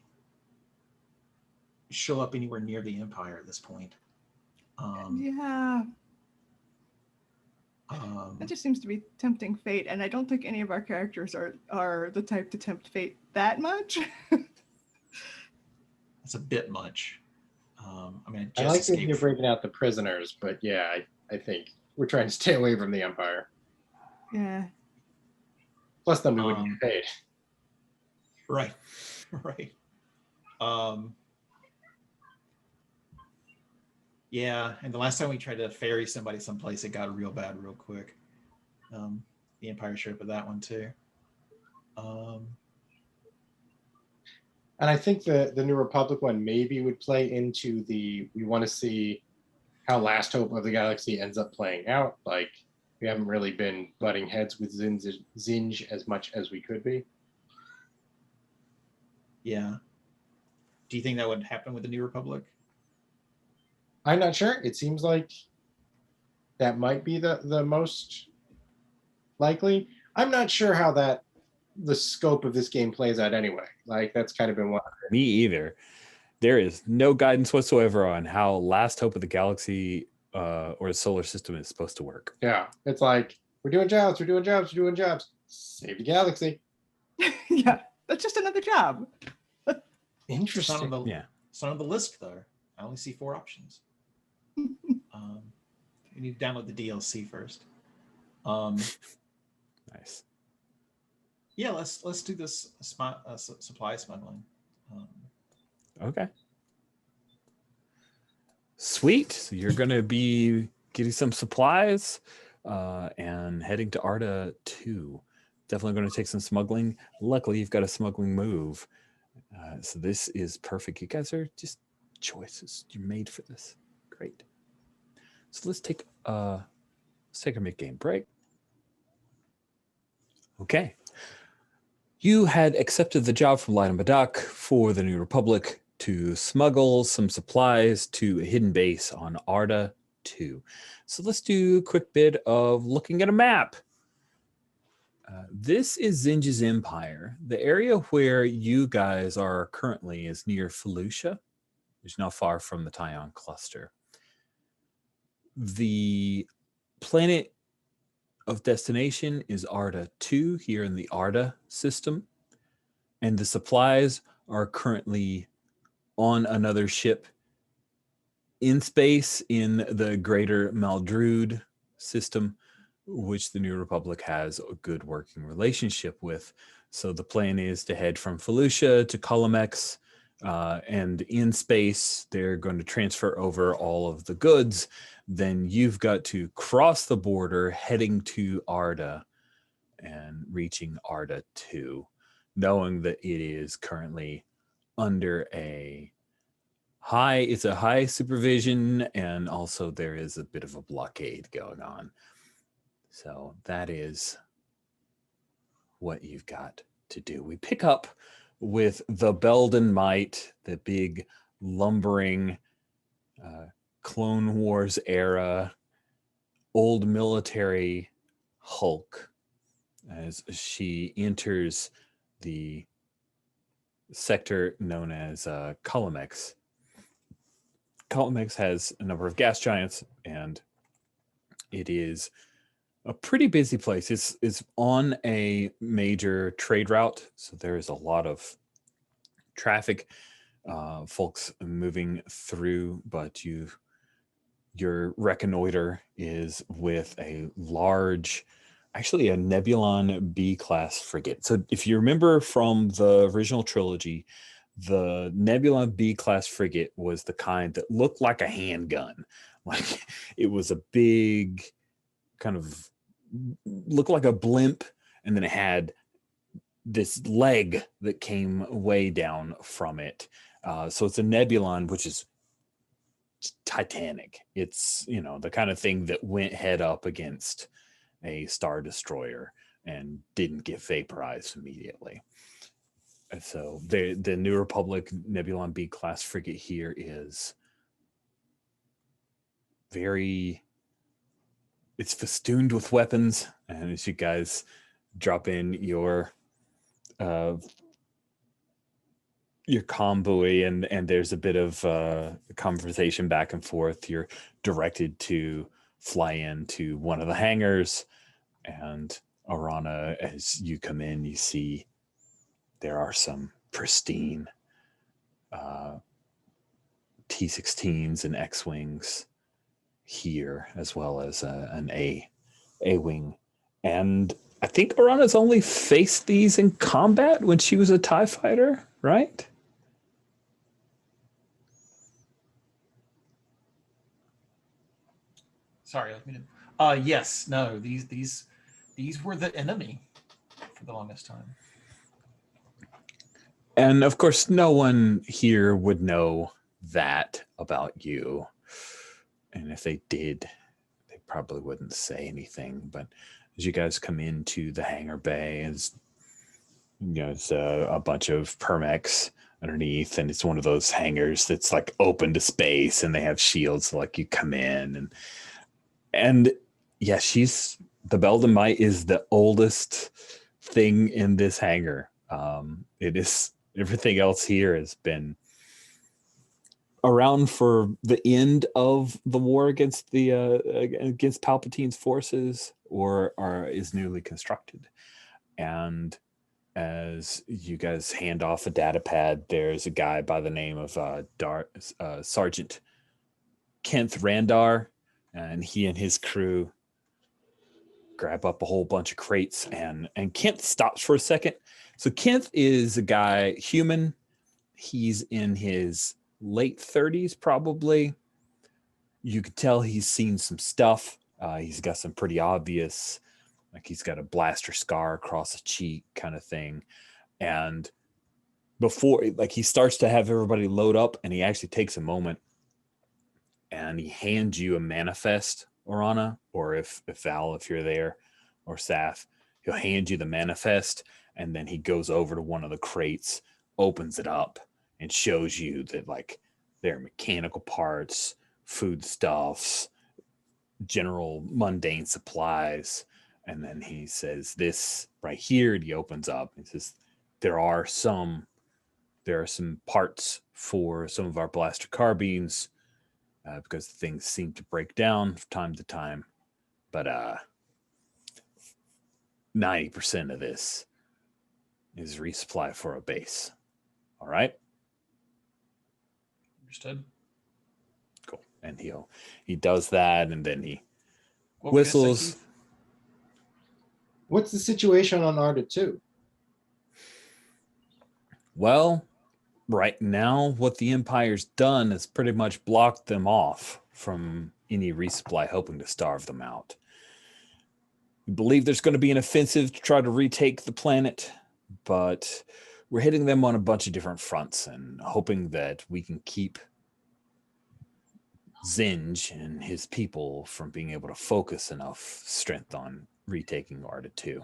show up anywhere near the Empire at this point. Yeah. That just seems to be tempting fate, and I don't think any of our characters are the type to tempt fate that much. That's a bit much. I mean, I like that you're breaking out the prisoners, but yeah, I think we're trying to stay away from the Empire. Yeah. Plus, then we wouldn't get paid. Right. Right. Yeah, and the last time we tried to ferry somebody someplace, it got real bad real quick. The Empire showed up with that one too. And I think the New Republic one maybe would play into we want to see how Last Hope of the Galaxy ends up playing out. Like, We haven't really been butting heads with Zinj as much as we could be. Yeah. Do you think that would happen with the New Republic? I'm not sure. It seems like that might be the most likely. I'm not sure how the scope of this game plays out anyway. Like that's kind of been one. Me either. There is no guidance whatsoever on how Last Hope of the Galaxy or the solar system is supposed to work. Yeah, it's like we're doing jobs. Save the galaxy. Yeah, that's just another job. It's not Interesting. on the, Yeah. it's not on the list though. I only see 4 options. You need to download the DLC first. Nice. Yeah, let's do this supply smuggling. Okay. Sweet. So you're going to be getting some supplies and heading to Arda 2. Definitely going to take some smuggling. Luckily, you've got a smuggling move. So this is perfect. You guys are just choices. You're made for this. Great. So let's take a mid-game break. Okay. You had accepted the job from Light on Badak for the New Republic to smuggle some supplies to a hidden base on Arda 2. So let's do a quick bit of looking at a map. This is Zinj's Empire. The area where you guys are currently is near Felucia, which is not far from the Tyon cluster. The planet of destination is Arda 2 here in the Arda system. And the supplies are currently on another ship in space in the greater Maldrude system, which the New Republic has a good working relationship with. So the plan is to head from Felucia to Colomex, and in space, they're going to transfer over all of the goods. Then you've got to cross the border heading to Arda and reaching Arda 2, knowing that it is currently under a high supervision, and also there is a bit of a blockade going on. So that is what you've got to do. We pick up with the Belden Might, the big lumbering Clone Wars era old military Hulk as she enters the sector known as Colomex. Colomex has a number of gas giants, and it is a pretty busy place. It's on a major trade route, so there is a lot of traffic, folks moving through, but your reconnoiter is with a large, actually a Nebulon B-class frigate. So if you remember from the original trilogy, the Nebulon B-class frigate was the kind that looked like a handgun. Like it was a big kind of looked like a blimp, and then it had this leg that came way down from it. So it's a Nebulon, which is titanic. It's, the kind of thing that went head up against a Star Destroyer and didn't get vaporized immediately. And so the New Republic Nebulon B-class frigate here is it's festooned with weapons. And as you guys drop in your comm buoy, and there's a bit of conversation back and forth, you're directed to fly into one of the hangars. And Arana, as you come in, you see there are some pristine T-16s and X-Wings here, as well as an A-Wing. And I think Arana's only faced these in combat when she was a TIE fighter, right? Sorry, yes, no, these were the enemy for the longest time. And of course, no one here would know that about you. And if they did, they probably wouldn't say anything, but as you guys come into the hangar bay, it's a bunch of Permex underneath, and it's one of those hangars that's like open to space, and they have shields, so like you come in and yeah, the Beldamite is the oldest thing in this hangar. It is, everything else here has been around for the end of the war against against Palpatine's forces, or is newly constructed. And as you guys hand off a data pad, there's a guy by the name of Sergeant Kent Randar, and he and his crew grab up a whole bunch of crates, and Kent stops for a second. So Kent is a guy, human. He's in his late 30s, probably. You could tell he's seen some stuff. He's got some pretty obvious, like he's got a blaster scar across the cheek kind of thing. And before, like, he starts to have everybody load up, and he actually takes a moment and he hands you a manifest, Orana, or if Val, if you're there, or Saf, he'll hand you the manifest, and then he goes over to one of the crates, opens it up, and shows you that, like, there are mechanical parts, foodstuffs, general mundane supplies. And then he says, this right here, and he opens up, and says, there are some parts for some of our blaster carbines, because things seem to break down from time to time. But 90% of this is resupply for a base. All right? Understood. Cool. And he does that, and then he What were you gonna say, whistles. Keith? What's the situation on Arda 2? Well, right now, what the Empire's done is pretty much blocked them off from any resupply, hoping to starve them out. We believe there's going to be an offensive to try to retake the planet, but we're hitting them on a bunch of different fronts and hoping that we can keep Zinj and his people from being able to focus enough strength on retaking Arda 2.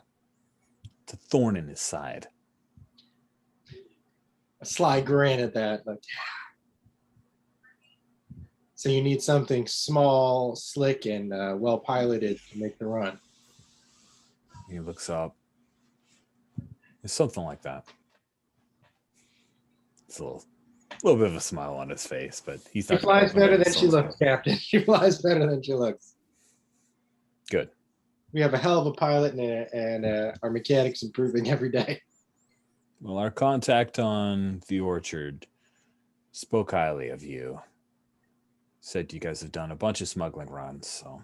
It's a thorn in his side. A sly grin at that. Like, so you need something small, slick, and well piloted to make the run. He looks up. It's something like that. It's a little bit of a smile on his face, but he's She not. flies better than she looks, Captain. She flies better than she looks. Good. We have a hell of a pilot, and our mechanics improving every day. Well, our contact on the Orchard spoke highly of you. Said you guys have done a bunch of smuggling runs, so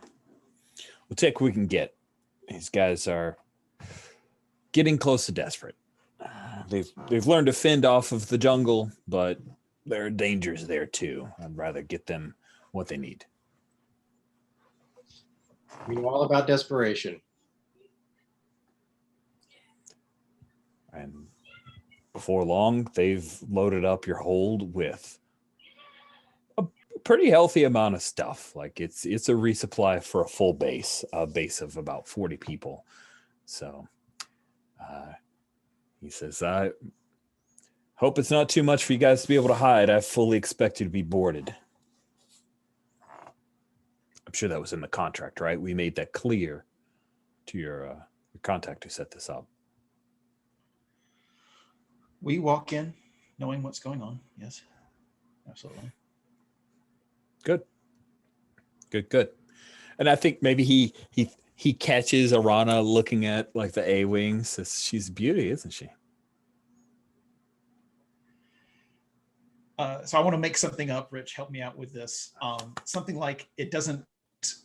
we'll take what we can get. These guys are getting close to desperate. They've learned to fend off of the jungle, but there are dangers there too. I'd rather get them what they need. We know all about desperation. And before long, they've loaded up your hold with a pretty healthy amount of stuff. Like it's a resupply for a full base, a base of about 40 people. So he says, I hope it's not too much for you guys to be able to hide. I fully expect you to be boarded. I'm sure that was in the contract, right? We made that clear to your contact who set this up. We walk in knowing what's going on. Yes, absolutely. Good. And I think maybe he catches Orana looking at like the A-wing. Says, she's a beauty, isn't she? So I want to make something up. Rich, help me out with this. Something like it doesn't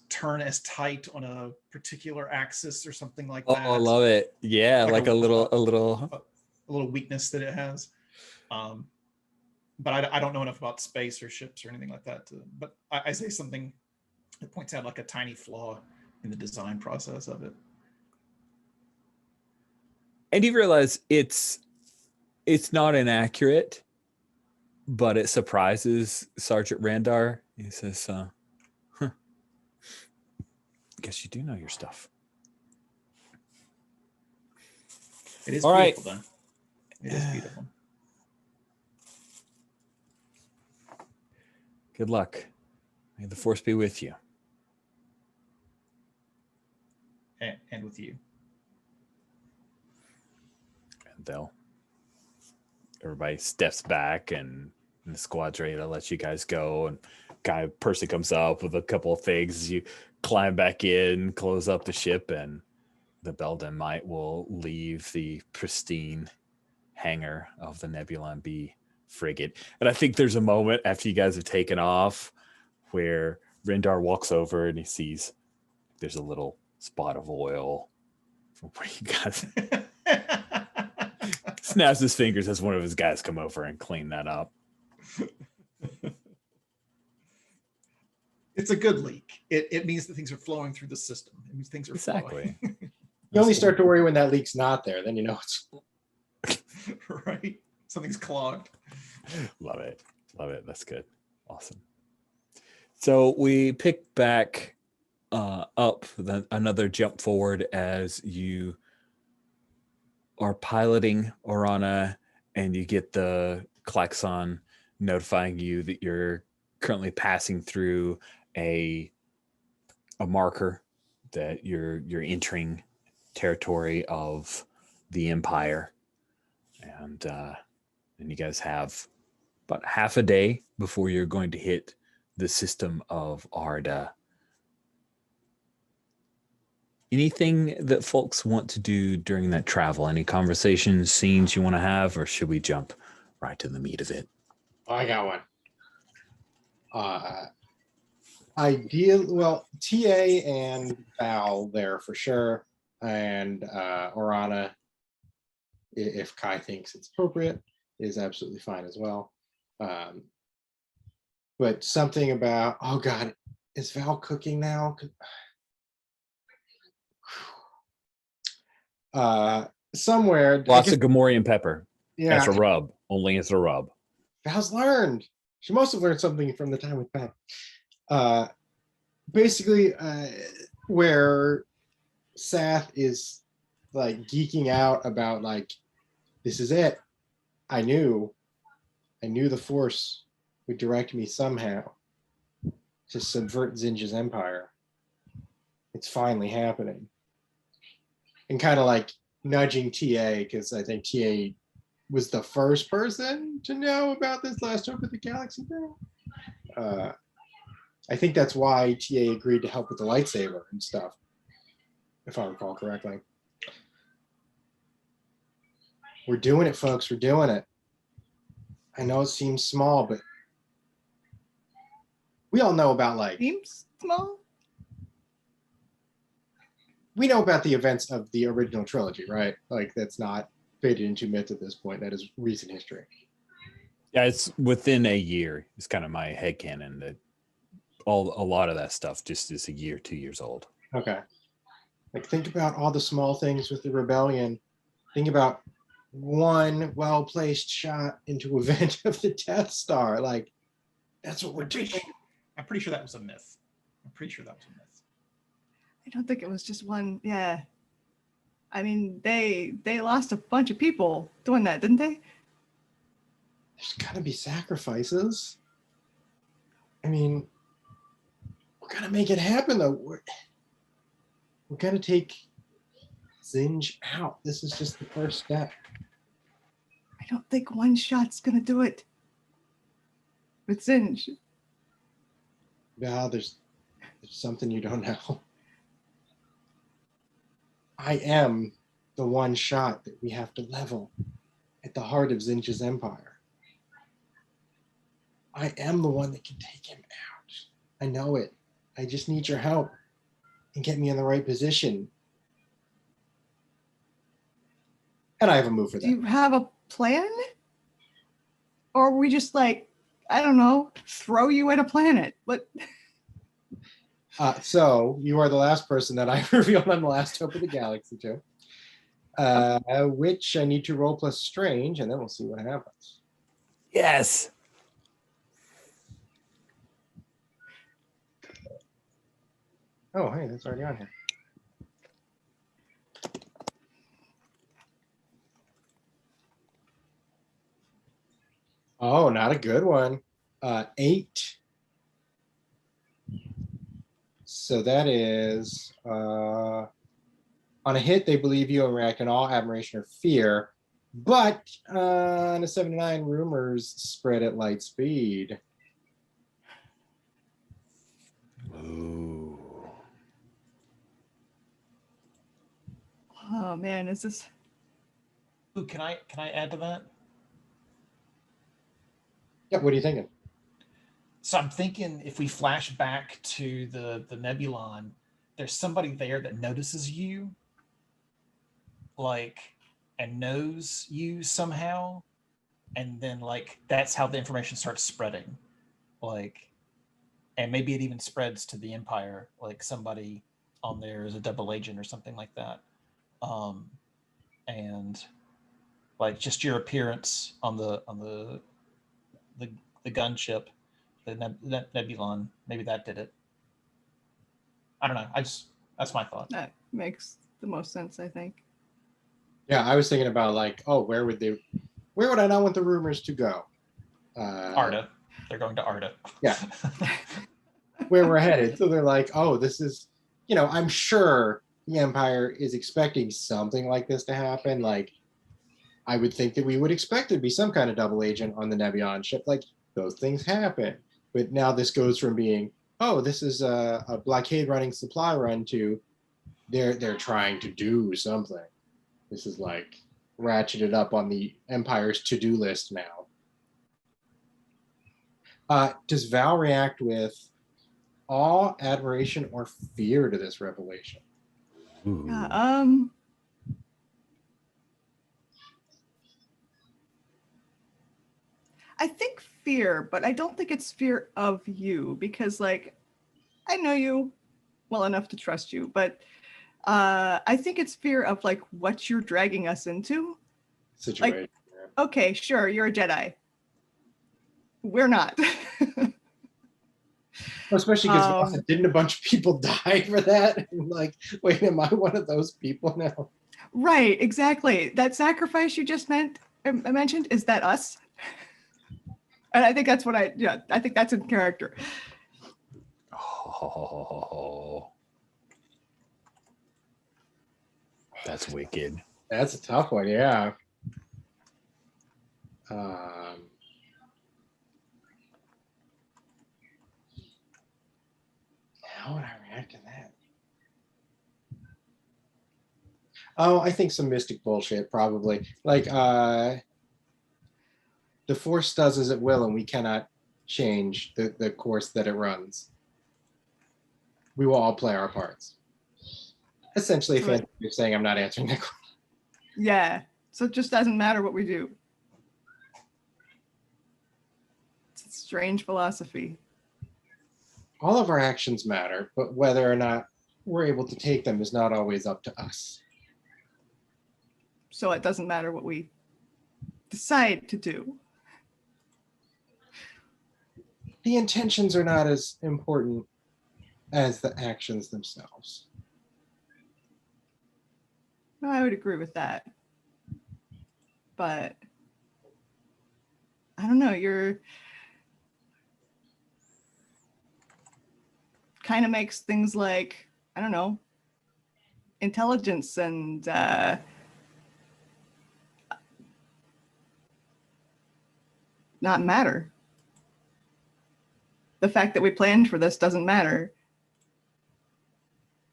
turn as tight on a particular axis or something like that. Oh, I love it. Yeah, like a little weakness that it has. But I don't know enough about space or ships or anything like that. But I say something that points out like a tiny flaw in the design process of it. And you realize it's not inaccurate, but it surprises Sergeant Randar. He says, guess you do know your stuff. It is All right. beautiful, though. It is beautiful. Good luck. May the force be with you. And with you. And everybody steps back, and the squad's ready to let you guys go. And person comes up with a couple of things as you climb back in, close up the ship, and the Belden Might will leave the pristine hangar of the Nebulon B frigate. And I think there's a moment after you guys have taken off where Rendar walks over and he sees there's a little spot of oil from where you guys snaps his fingers as one of his guys come over and clean that up. It's a good leak. It means that things are flowing through the system. It means things are Exactly. flowing. You only start to worry when that leak's not there. Then you know it's Right. Something's clogged. Love it. That's good. Awesome. So we pick back up another jump forward as you are piloting Orana, and you get the klaxon notifying you that you're currently passing through a marker, that you're entering territory of the Empire. And you guys have about half a day before you're going to hit the system of Arda. Anything that folks want to do during that travel? Any conversations, scenes you want to have, or should we jump right to the meat of it? I got one. TA and Val there for sure, and Orana, if Kai thinks it's appropriate, is absolutely fine as well. But something about, oh God, is Val cooking now? Somewhere. Lots of Gamorrean pepper. Yeah, As a rub. Only as a rub. Val's learned. She must have learned something from the time with Pat. Basically, where Sath is like geeking out about like, this is it. I knew the Force would direct me somehow to subvert Zinja's empire. It's finally happening. And kind of like nudging TA, because I think TA was the first person to know about this last Hope of the Galaxy thing. I think that's why TA agreed to help with the lightsaber and stuff, if I recall correctly. We're doing it, folks. We're doing it. I know it seems small, but we all know about like... Seems small? We know about the events of the original trilogy, right? Like, that's not faded into myth at this point. That is recent history. Yeah, it's within a year. It's kind of my headcanon that a lot of that stuff just is a year, 2 years old. Okay. Like, think about all the small things with the rebellion. Think about one well-placed shot into a vent of the Death Star. Like, that's what we're doing. I'm pretty sure that was a myth. I don't think it was just one. Yeah. I mean, they lost a bunch of people doing that, didn't they? There's got to be sacrifices. I mean, we're going to make it happen, though. We're going to take Zinj out. This is just the first step. I don't think one shot's going to do it. With Zinj. Val, there's something you don't know. I am the one shot that we have to level at the heart of Zinja's empire. I am the one that can take him out. I know it. I just need your help and get me in the right position. And I have a move for that. Do you have a plan? Or are we just like, I don't know, throw you at a planet? What? So you are the last person that I revealed on the last Hope of the Galaxy to, which I need to roll plus strange, and then we'll see what happens. Yes. Oh, hey, that's already on here. Oh, not a good one. 8. So that is on a hit, they believe you and react in all admiration or fear. But on a 7 to 9, rumors spread at light speed. Ooh. Oh man, is this? Ooh, can I add to that? Yeah, what are you thinking? So I'm thinking if we flash back to the Nebulon, there's somebody there that notices you, like, and knows you somehow, and then like that's how the information starts spreading, like, and maybe it even spreads to the Empire, like somebody on there is a double agent or something like that, and like just your appearance on the gunship, the Nebulon, maybe that did it. I don't know. That's my thought. That makes the most sense, I think. Yeah, I was thinking about like, oh, where would I not want the rumors to go? Arda. They're going to Arda. Yeah. Where we're headed. So they're like, oh, this is, I'm sure the Empire is expecting something like this to happen. Like, I would think that we would expect there to be some kind of double agent on the Nebion ship. Like, those things happen. But now this goes from being, oh, this is a blockade running supply run to they're trying to do something. This is like ratcheted up on the Empire's to-do list now. Does Val react with awe, admiration, or fear to this revelation? Ooh. Yeah, I think fear, but I don't think it's fear of you because, like, I know you well enough to trust you, but I think it's fear of like what you're dragging us into. Situation. Like, okay, sure, you're a Jedi. We're not. Especially because didn't a bunch of people die for that? Like, wait, am I one of those people now? Right, exactly. That sacrifice you just mentioned, is that us? And I think that's what I think that's in character. Oh, that's wicked. That's a tough one, yeah. How would I react to that? Oh, I think some mystic bullshit, probably. Like, the Force does as it will, and we cannot change the course that it runs. We will all play our parts. Essentially, a So fancy way of saying I'm not answering that question. Yeah. So it just doesn't matter what we do. It's a strange philosophy. All of our actions matter, but whether or not we're able to take them is not always up to us. So it doesn't matter what we decide to do. The intentions are not as important as the actions themselves. No, I would agree with that. But I don't know, you're kind of makes things like, I don't know, intelligence and not matter. The fact that we planned for this doesn't matter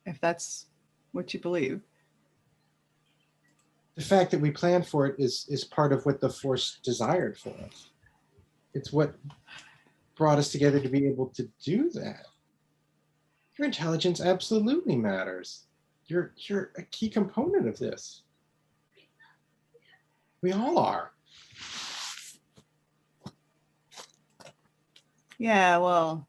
if that's what you believe. The fact that we planned for it is part of what the Force desired for us. It's what brought us together to be able to do that. Your intelligence absolutely matters. You're a key component of this. We all are. Yeah, well,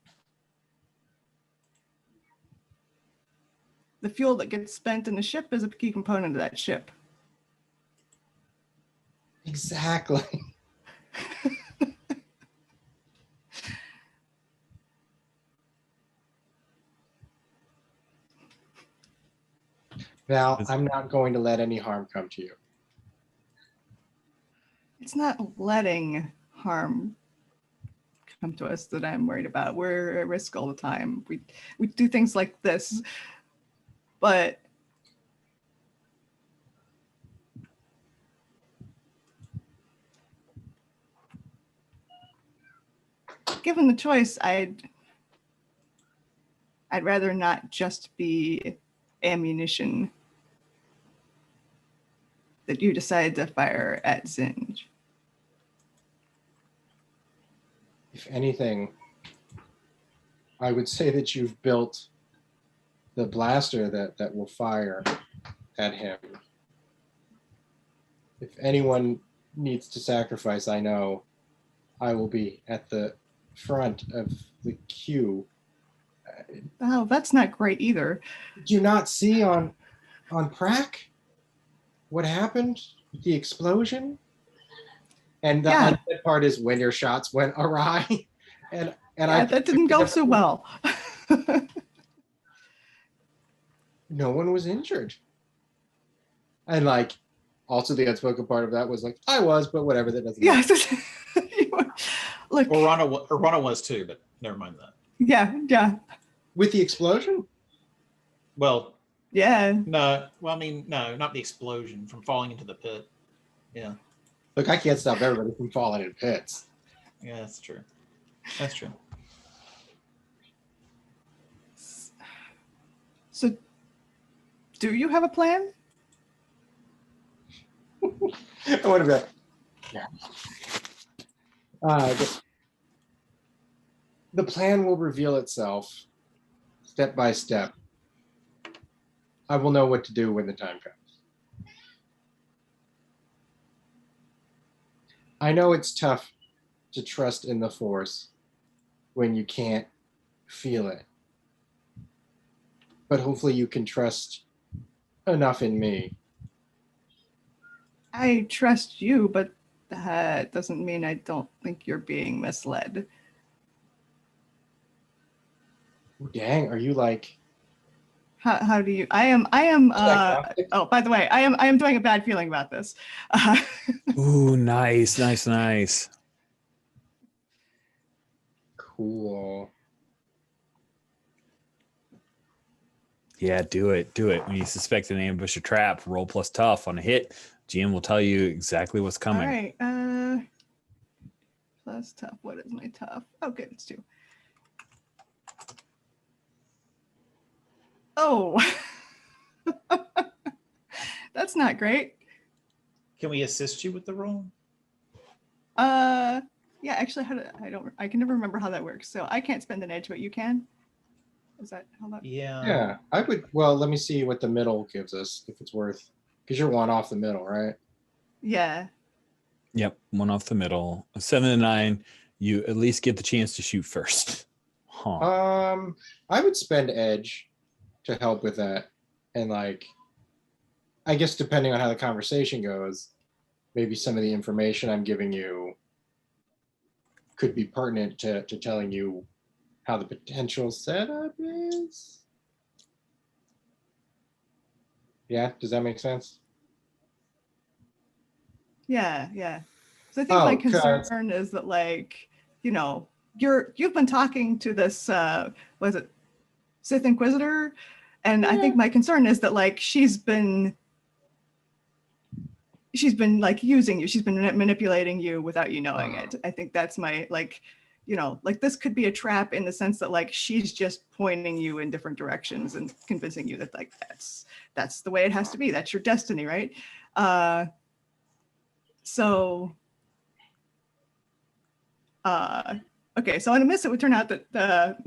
the fuel that gets spent in the ship is a key component of that ship. Exactly. Val, It's- I'm not going to let any harm come to you. It's not letting harm come to us that I'm worried about. We're at risk all the time. We do things like this, but given the choice, I'd rather not just be ammunition that you decide to fire at Zinj. If anything, I would say that you've built the blaster that will fire at him. If anyone needs to sacrifice, I know I will be at the front of the queue. Oh, that's not great either. Did you not see on Prac what happened with the explosion? And the Yeah. unsaid part is when your shots went awry. and Yeah, that didn't go so well. No one was injured. And like, also the unspoken part of that was like, I was, but whatever, that doesn't matter. Yes. Look. Orana was too, but never mind that. Yeah. With the explosion? Well, Yeah. no. Well, I mean, no, not the explosion from falling into the pit. Yeah. Look, I can't stop everybody from falling in pits. Yeah, that's true. That's true. So, do you have a plan? I want to be like, yeah. The plan will reveal itself step by step. I will know what to do when the time comes. I know it's tough to trust in the Force when you can't feel it. But hopefully you can trust enough in me. I trust you, but that doesn't mean I don't think you're being misled. Dang, are you like... How do you? I am. Oh, by the way, I am doing a bad feeling about this. Ooh, nice. Cool. Yeah, do it. When you suspect an ambush or trap, roll plus tough on a hit. GM will tell you exactly what's All coming. right. Plus tough. What is my tough? Okay, it's 2. Oh, that's not great. Can we assist you with the roll? Yeah, actually, I can never remember how that works. So I can't spend an edge, but you can. Is that how that? Yeah, I would. Well, let me see what the middle gives us, if it's worth, because you're one off the middle, right? Yeah. Yep, one off the middle. 7 to 9, you at least get the chance to shoot first. Huh. I would spend edge to help with that, and like, I guess depending on how the conversation goes, maybe some of the information I'm giving you could be pertinent to telling you how the potential setup is. Yeah, does that make sense? Yeah. So I think my 'cause- concern is that, like, you've been talking to this was it Sith Inquisitor, and I think my concern is that, like, she's been like using you. She's been manipulating you without you knowing it. I think that's my, like, like, this could be a trap in the sense that, like, she's just pointing you in different directions and convincing you that, like, that's the way it has to be. That's your destiny, right? Okay, so on a miss, it would turn out that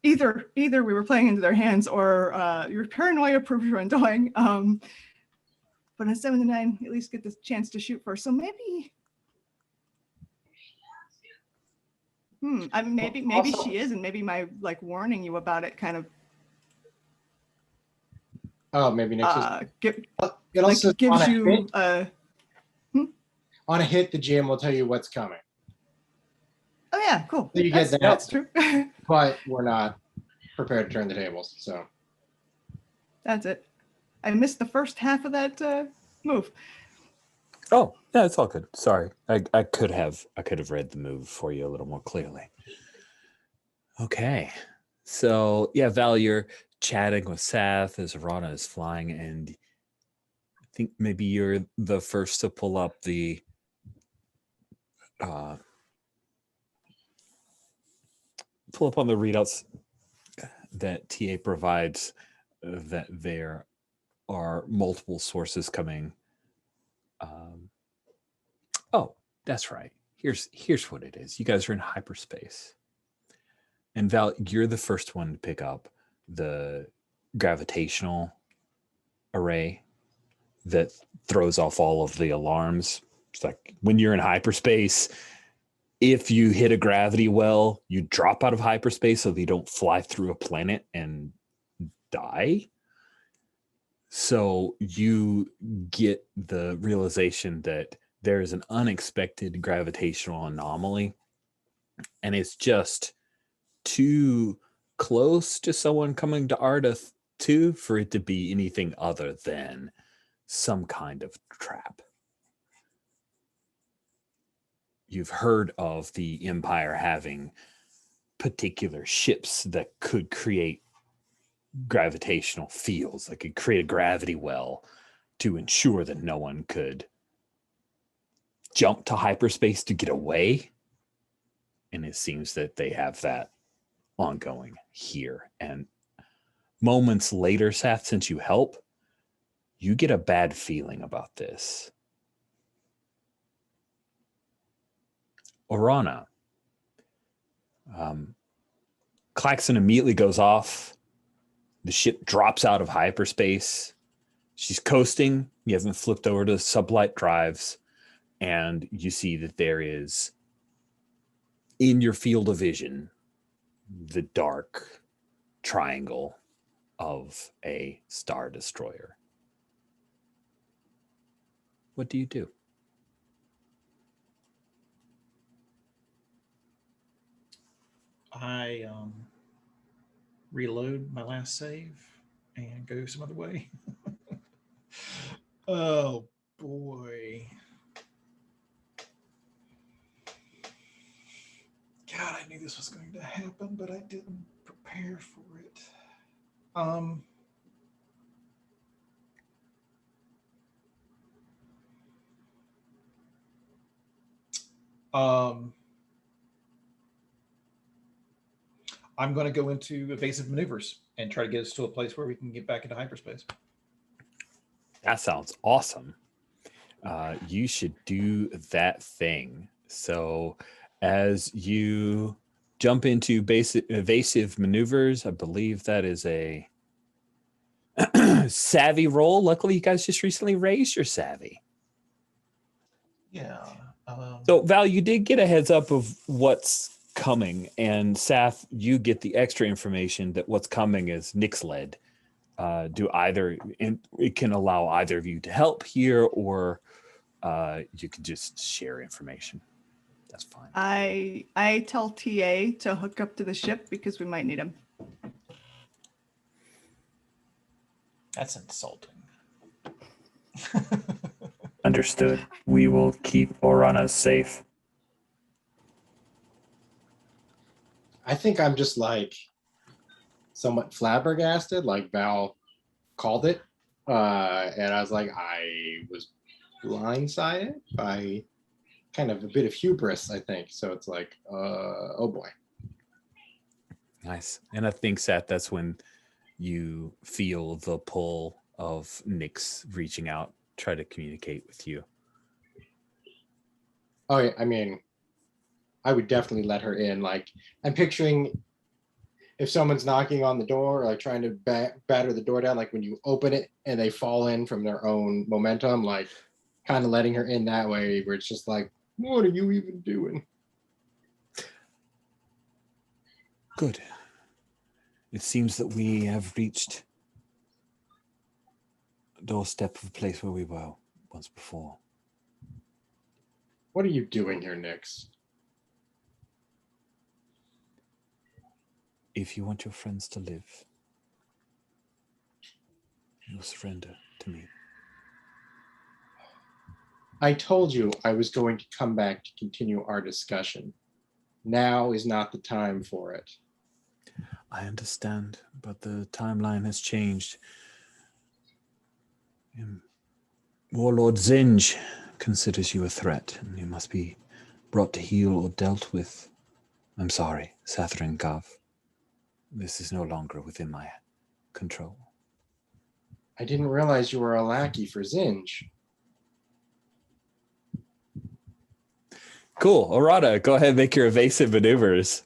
either we were playing into their hands, or your paranoia proved your undoing. But on 7 to 9, at least get this chance to shoot first. So maybe, I mean, maybe Also- she is, and maybe my, like, warning you about it kind of Oh, maybe next it also gives on a you hit, on a hit, the GM will tell you what's coming. Oh yeah, cool. So you get that. That's true. But we're not prepared to turn the tables, so That's it. I missed the first half of that move. Oh, yeah, it's all good. Sorry. I could have read the move for you a little more clearly. Okay. So yeah, Val, you're chatting with Sath as Rana is flying, and I think maybe you're the first to pull up the on the readouts that TA provides that there are multiple sources coming. Oh, that's right. Here's what it is. You guys are in hyperspace. And Val, you're the first one to pick up the gravitational array that throws off all of the alarms. It's like when you're in hyperspace, if you hit a gravity well, you drop out of hyperspace so that you don't fly through a planet and die. So you get the realization that there is an unexpected gravitational anomaly, and it's just too close to someone coming to Ardith 2 for it to be anything other than some kind of trap. You've heard of the Empire having particular ships that could create gravitational fields, that could create a gravity well to ensure that no one could jump to hyperspace to get away. And it seems that they have that ongoing here. And moments later, Sath, since you help, you get a bad feeling about this. Orana. Klaxon immediately goes off. The ship drops out of hyperspace. She's coasting. You haven't flipped over to sublight drives. And you see that there is, in your field of vision, the dark triangle of a Star Destroyer. What do you do? I reload my last save and go some other way. Oh boy. God, I knew this was going to happen, but I didn't prepare for it. I'm going to go into evasive maneuvers and try to get us to a place where we can get back into hyperspace. That sounds awesome. You should do that thing. So as you jump into basic evasive maneuvers, I believe that is a savvy roll. Luckily, you guys just recently raised your savvy. Yeah. So Val, you did get a heads up of what's coming, and Sath, you get the extra information that what's coming is Nick's led. Do either, and it can allow either of you to help here, or you can just share information. That's fine. I tell TA to hook up to the ship because we might need him. That's insulting. Understood. We will keep Orana safe. I think I'm just like somewhat flabbergasted, like Val called it. And I was like, I was blindsided by kind of a bit of hubris, I think. So it's like, oh boy. Nice. And I think, Seth, that's when you feel the pull of Nyx reaching out, try to communicate with you. Oh, yeah, I mean, I would definitely let her in. Like, I'm picturing if someone's knocking on the door, or like trying to batter the door down, like when you open it and they fall in from their own momentum, like kind of letting her in that way, where it's just like, what are you even doing? Good. It seems that we have reached the doorstep of a place where we were once before. What are you doing here, Nyx? If you want your friends to live, You'll surrender to me. I told you I was going to come back to continue our discussion. Now is not the time for it. I understand, but the timeline has changed. Warlord Zinj considers you a threat, and you must be brought to heel or dealt with. I'm sorry, Sathrin Gav. This is no longer within my control. I didn't realize you were a lackey for Zinj. Cool. Arata, go ahead and make your evasive maneuvers.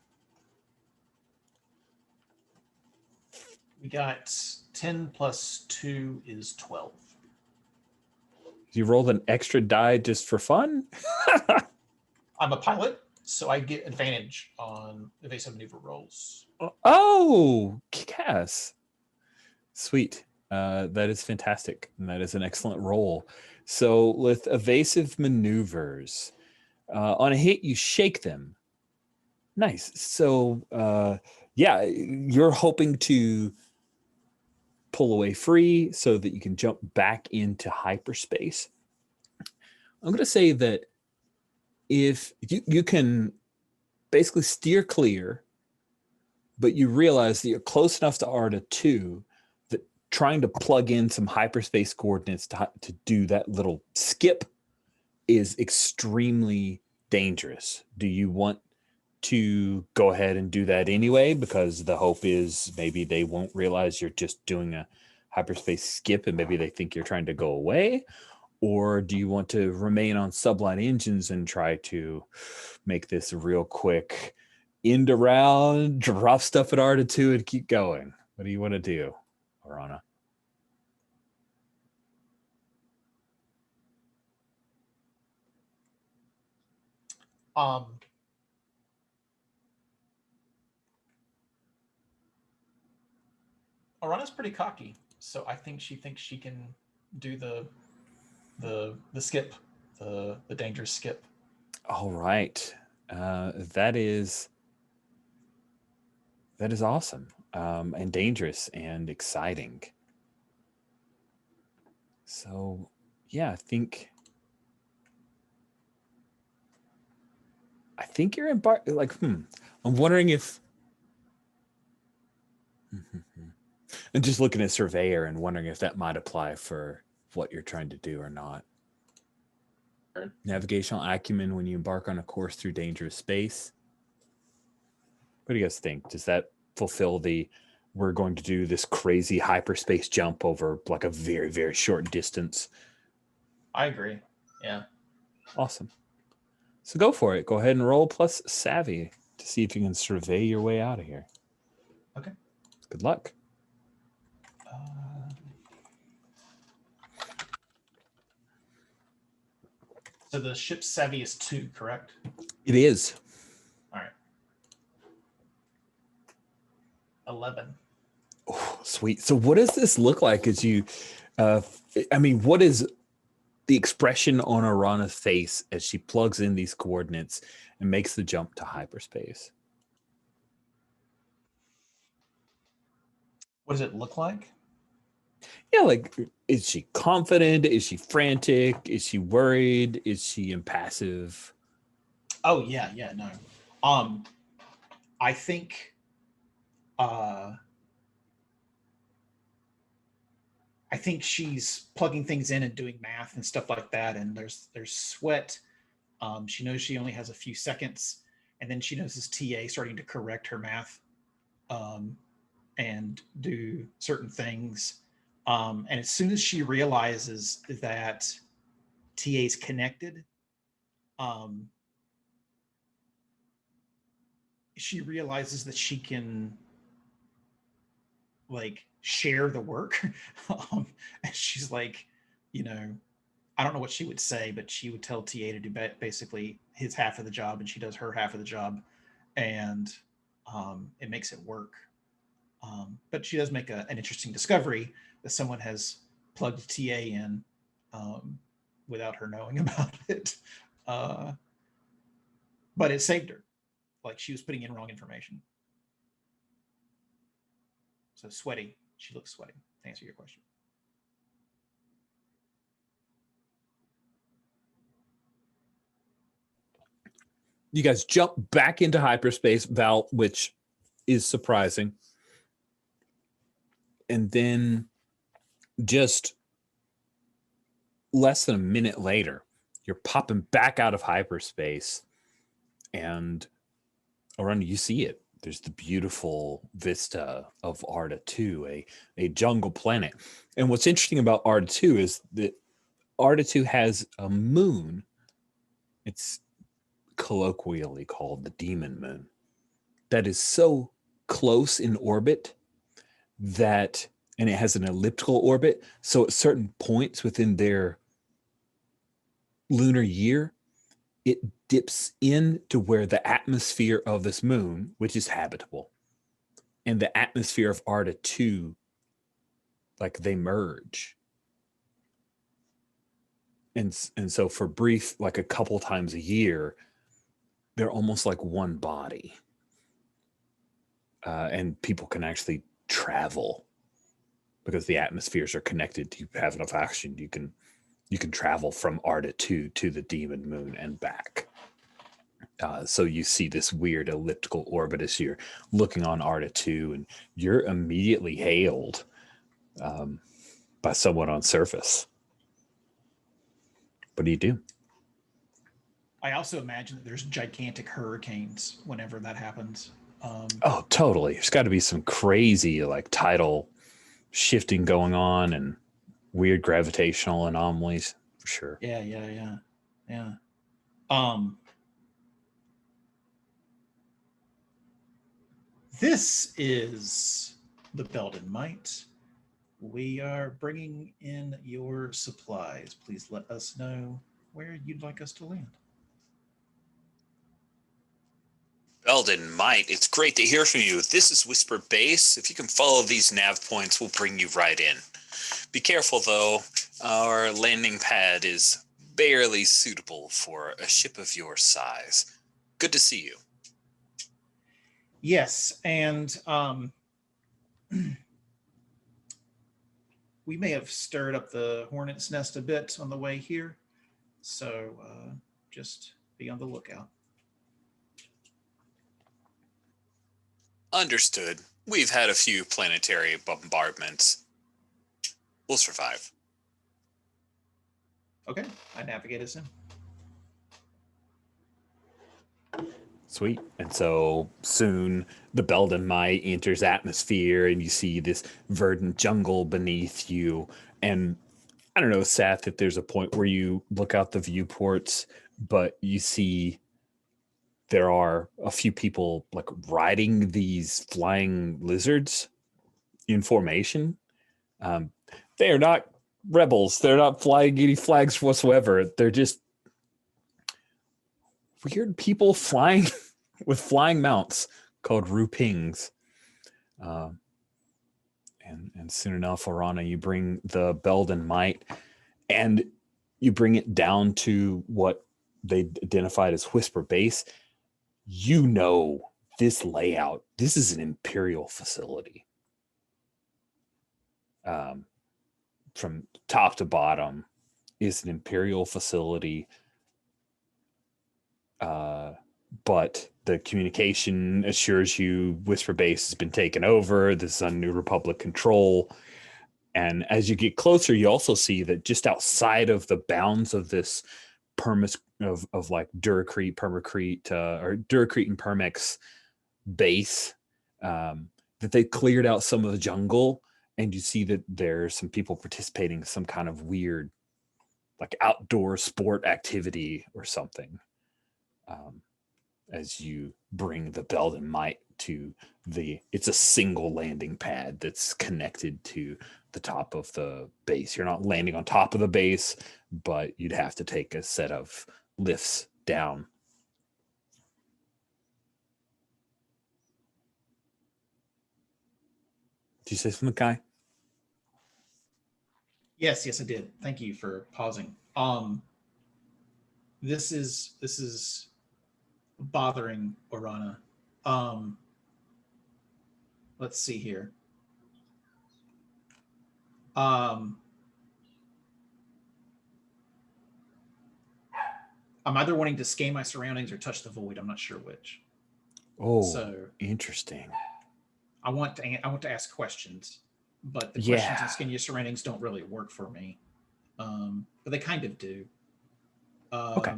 We got 10 plus 2 is 12. You rolled an extra die just for fun? I'm a pilot, so I get advantage on evasive maneuver rolls. Oh, kick-ass. Sweet. That is fantastic. And that is an excellent roll. So with evasive maneuvers, on a hit, you shake them. Nice. So, yeah, you're hoping to pull away free so that you can jump back into hyperspace. I'm going to say that if you can basically steer clear, but you realize that you're close enough to Arda 2 that trying to plug in some hyperspace coordinates to do that little skip is extremely dangerous. Do you want to go ahead and do that anyway? Because the hope is maybe they won't realize you're just doing a hyperspace skip and maybe they think you're trying to go away. Or do you want to remain on subline engines and try to make this real quick end around, drop stuff at Arda 2 and keep going? What do you want to do, Arana? Arana's pretty cocky, so I think she thinks she can do the skip, the dangerous skip. All right. That is awesome, and dangerous and exciting. So, yeah, I think you're I'm wondering if I'm just looking at Surveyor and wondering if that might apply for what you're trying to do or not. Navigational acumen when you embark on a course through dangerous space. What do you guys think? Does that fulfill the we're going to do this crazy hyperspace jump over like a very, very short distance? I agree. Yeah. Awesome. So go for it. Go ahead and roll plus savvy to see if you can survey your way out of here. Okay. Good luck. So the ship's savvy is 2, correct? It is. All right. 11. Oh, sweet. So what does this look like as you, what is the expression on Arana's face as she plugs in these coordinates and makes the jump to hyperspace? What does it look like? Yeah, like, is she confident? Is she frantic? Is she worried? Is she impassive? Oh yeah, no. I think I think she's plugging things in and doing math and stuff like that, and there's sweat. She knows she only has a few seconds, and then she knows this TA starting to correct her math and do certain things. And as soon as she realizes that TA's connected, she realizes that she can like share the work. And she's like, I don't know what she would say, but she would tell TA to do basically his half of the job and she does her half of the job, and it makes it work. But she does make an interesting discovery that someone has plugged TA in without her knowing about it. But it saved her. Like she was putting in wrong information. So sweaty. She looks sweaty, to answer your question. You guys jump back into hyperspace, Val, which is surprising. And then just less than a minute later, you're popping back out of hyperspace, and around you see it. There's the beautiful vista of Arda 2, a jungle planet. And what's interesting about Arda 2 is that Arda 2 has a moon. It's colloquially called the Demon Moon. That is so close in orbit that, and it has an elliptical orbit. So at certain points within their lunar year, it dips into where the atmosphere of this moon, which is habitable, and the atmosphere of Arda 2, like they merge. And so for brief, like a couple times a year, they're almost like one body. And people can actually travel because the atmospheres are connected. You have enough oxygen, you can travel from Arda 2 to the Demon Moon and back. So you see this weird elliptical orbit as you're looking on Arda 2, and you're immediately hailed by someone on surface. What do you do? I also imagine that there's gigantic hurricanes whenever that happens. Oh, totally. There's got to be some crazy like tidal shifting going on and weird gravitational anomalies for sure. Yeah. This is the Belden Might. We are bringing in your supplies. Please let us know where you'd like us to land. Belden Might, it's great to hear from you. This is Whisper Base. If you can follow these nav points, we'll bring you right in. Be careful, though. Our landing pad is barely suitable for a ship of your size. Good to see you. Yes, and we may have stirred up the hornet's nest a bit on the way here, so just be on the lookout. Understood. We've had a few planetary bombardments. We'll survive. Okay, I navigate us in. Sweet. And so soon the Belden Might enters atmosphere, and you see this verdant jungle beneath you. And I don't know, Seth, if there's a point where you look out the viewports, but you see there are a few people like riding these flying lizards in formation. They are not rebels. They're not flying any flags whatsoever. They're just weird people flying with flying mounts called Rupings. And soon enough, Arana, you bring the Belden Might, and you bring it down to what they identified as Whisper Base. You know this layout. This is an Imperial facility. From top to bottom is an Imperial facility. But the communication assures you Whisper Base has been taken over. This is on New Republic control. And as you get closer, you also see that just outside of the bounds of this of like Duracrete, Permacrete, or Duracrete and Permex base, that they cleared out some of the jungle, and you see that there's some people participating in some kind of weird like outdoor sport activity or something. As you bring the Belden Might to it's a single landing pad that's connected to the top of the base. You're not landing on top of the base, but you'd have to take a set of lifts down. Did you say something, Kai? Yes, I did. Thank you for pausing. This is bothering Orana. Let's see here. I'm I'm either wanting to scan my surroundings or touch the void. I'm not sure which. Oh, So interesting. I want to ask questions, but the Yeah. questions and scan your surroundings don't really work for me. But they kind of do. Okay.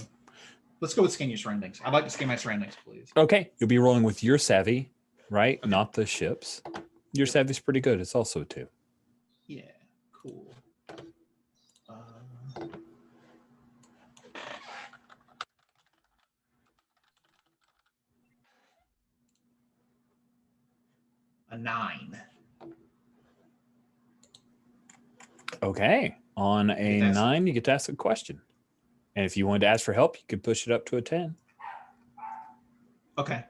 Let's go with scan your surroundings. I'd like to scan my surroundings, please. Okay. You'll be rolling with your savvy, right? Okay. Not the ships. Your Yep. savvy's pretty good. It's also a 2. Yeah, cool. A 9. Okay. On a Get to ask- 9, you get to ask a question. And if you wanted to ask for help, you could push it up to a 10. Okay.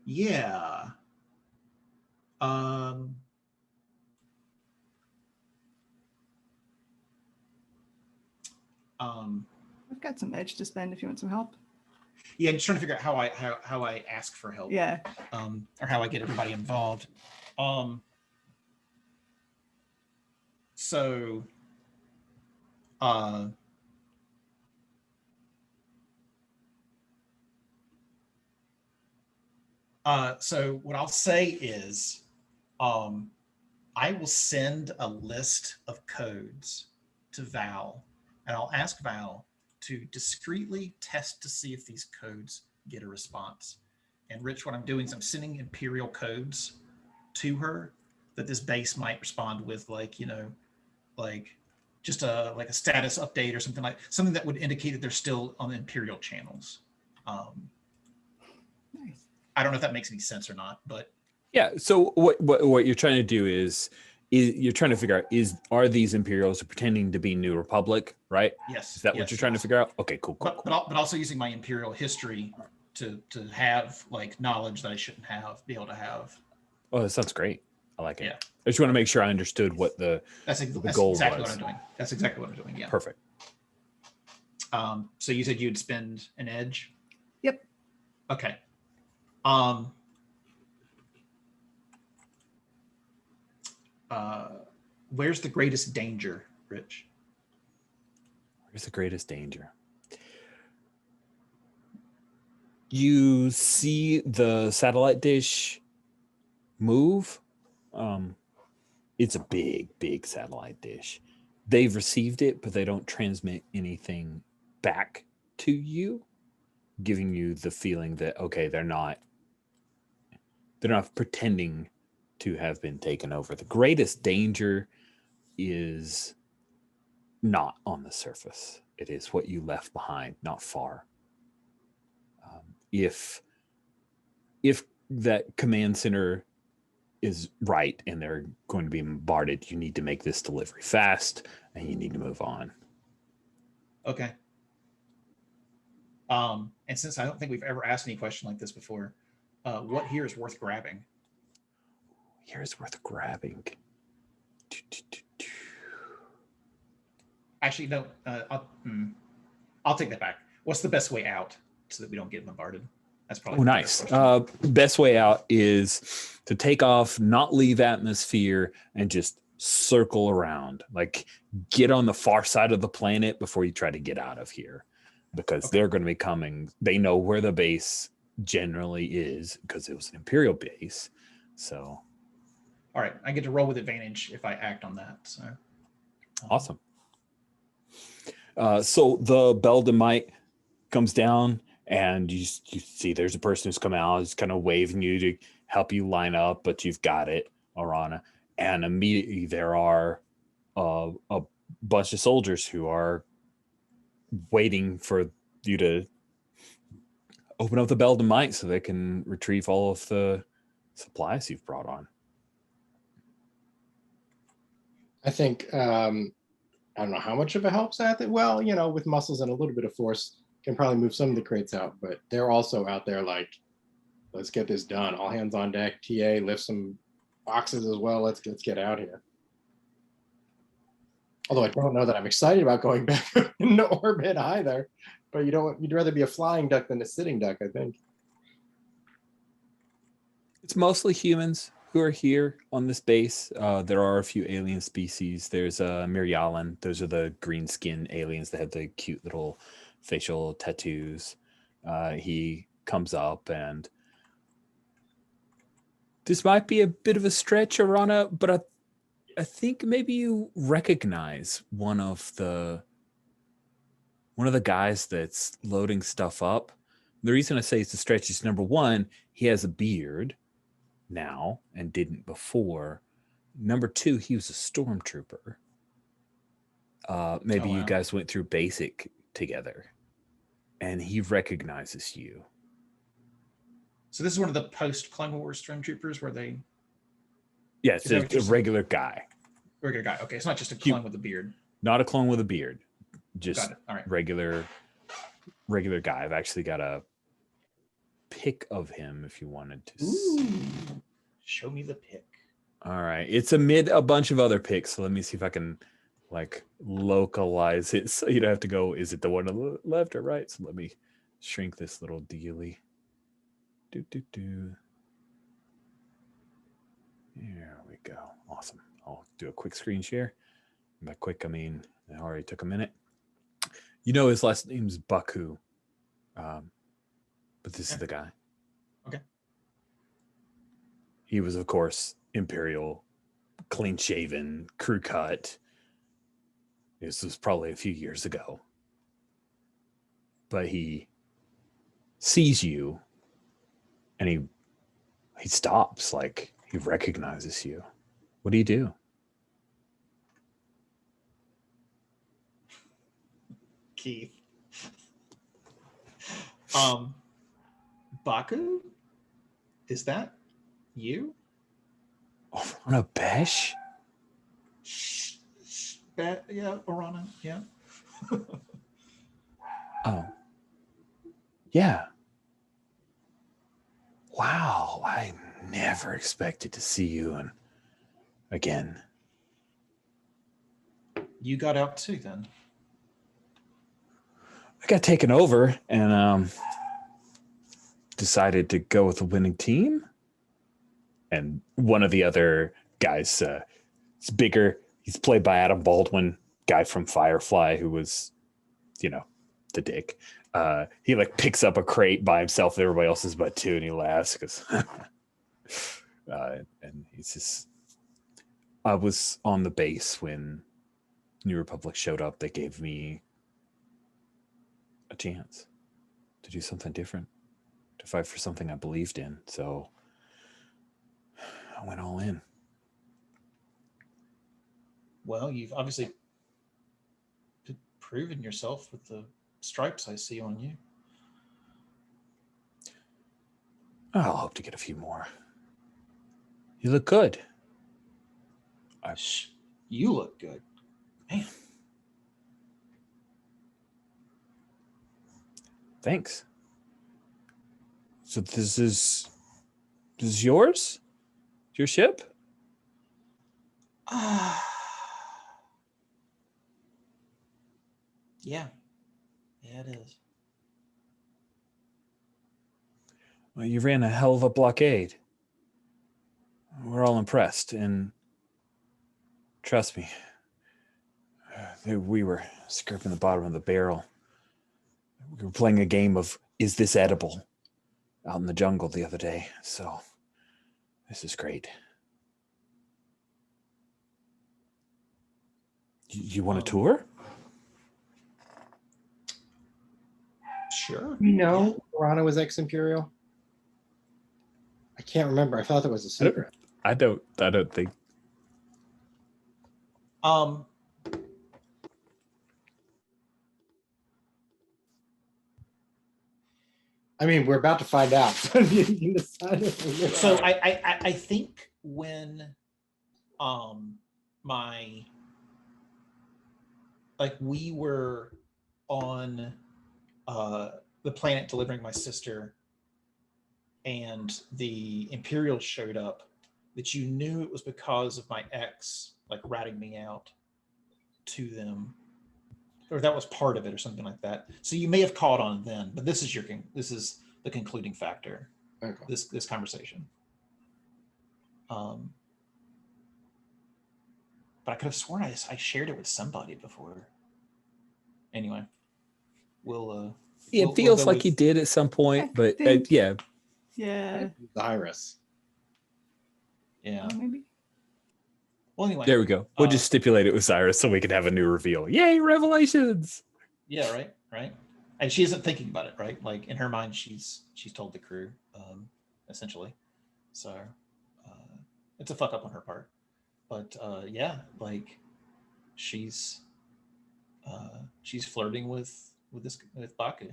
Yeah. I've got some edge to spend if you want some help. Yeah, I'm just trying to figure out how I ask for help. Yeah. Or how I get everybody involved. So so what I'll say is I will send a list of codes to Val, and I'll ask Val to discreetly test to see if these codes get a response. And Rich, what I'm doing is I'm sending Imperial codes to her that this base might respond with, like, you know, like just a status update or something that would indicate that they're still on the Imperial channels. Nice. I don't know if that makes any sense or not, but Yeah. So what you're trying to do is you're trying to figure out are these Imperials pretending to be New Republic, right? yes. Is that what you're trying to figure out? Okay, cool. But also using my Imperial history to have like knowledge that I shouldn't be able to have. Oh, that sounds great. I like it. Yeah. I just want to make sure I understood what the goal exactly was. what I'm doing. That's exactly what I'm doing. Yeah. Perfect. So you said you'd spend an edge? Yep. Okay. Where's the greatest danger, Rich? Where's the greatest danger? You see the satellite dish move. It's a big satellite dish. They've received it, but they don't transmit anything back to you, giving you the feeling that, okay, they're not pretending to have been taken over. The greatest danger is not on the surface. It is what you left behind, not far. If that command center is right and they're going to be bombarded, you need to make this delivery fast and you need to move on. Okay. And since I don't think we've ever asked any question like this before, what here is worth grabbing? Here's worth grabbing. Actually, no. I'll take that back. What's the best way out so that we don't get bombarded? That's probably nice. Best way out is to take off, not leave atmosphere, and just circle around. Like, get on the far side of the planet before you try to get out of here, because they're going to be coming. They know where the base generally is because it was an Imperial base. So, all right, I get to roll with advantage if I act on that. So, awesome. So the Beldamite comes down, and you see there's a person who's come out, who's kind of waving you to help you line up, but you've got it, Arana. And immediately there are a bunch of soldiers who are waiting for you to open up the Beldamite so they can retrieve all of the supplies you've brought on. I think, I don't know how much of a help's that. Well, you know, with muscles and a little bit of force, can probably move some of the crates out, but they're also out there like, let's get this done. All hands on deck. TA, lift some boxes as well. Let's get out here. Although I don't know that I'm excited about going back into orbit either. But you'd rather be a flying duck than a sitting duck, I think. It's mostly humans who are here on this base. There are a few alien species. There's Mirialan. Those are the green skin aliens that have the cute little facial tattoos. He comes up, and this might be a bit of a stretch, Arana, but I think maybe you recognize one of the guys that's loading stuff up. The reason I say it's a stretch is, number one, he has a beard now and didn't before. Number two, he was a stormtrooper. Maybe Oh, wow. you guys went through basic together, and he recognizes you. So this is one of the post Clone Wars stormtroopers where they Yeah, Is that what it's you're a saying? regular guy, regular guy. Okay, it's not just a clone with a beard. not a clone with a beard. Just Got it. All right. regular guy. I've actually got a pic of him if you wanted to see. Ooh. Show me the pic. All right, it's amid a bunch of other pics, so let me see if I can like localize it so you don't have to go, is it the one on the left or right? So let me shrink this little dealy. There we go. Awesome. I'll do a quick screen share. By quick, I mean it already took a minute. You know his last name's Baku, but this is the guy. Okay. He was, of course, Imperial, clean-shaven, crew cut. This was probably a few years ago. But he sees you, and he stops, like he recognizes you. What do you do? Keith. Baku? Is that you? On a Besh? Yeah, Orana. Yeah. Oh. Yeah. Wow, I never expected to see you again. You got out too then. I got taken over and decided to go with the winning team. And one of the other guys, it's bigger. He's played by Adam Baldwin, guy from Firefly, who was, the dick. He like picks up a crate by himself. Everybody else is but two, and he laughs because, and he's just. I was on the base when New Republic showed up. They gave me a chance to do something different, to fight for something I believed in. So I went all in. Well, you've obviously proven yourself with the stripes I see on you. I'll hope to get a few more. You look good. You look good. Man. Thanks. So this is yours? Your ship? Yeah. Yeah, it is. Well, you ran a hell of a blockade. We're all impressed, and trust me, we were scraping the bottom of the barrel. We were playing a game of, is this edible, out in the jungle the other day, so this is great. You want a tour? Sure. You know, Rana was ex-Imperial. I can't remember. I thought that was a secret. I don't think. I mean, we're about to find out. You decided. So I think when we were on the planet delivering my sister and the Imperials showed up, that you knew it was because of my ex like ratting me out to them, or that was part of it or something like that. So you may have caught on then, but this is the concluding factor. Okay. This conversation. But I could have sworn I shared it with somebody before. Anyway, we'll It feels go like you with- did at some point, I but think- yeah. Yeah. Iris. Yeah. Maybe. Well, anyway. There we go. We'll just stipulate it with Cyrus so we can have a new reveal. Yay, revelations! Yeah, right. And she isn't thinking about it, right? Like in her mind, she's told the crew, essentially. So it's a fuck up on her part. But yeah, like she's flirting with Baku.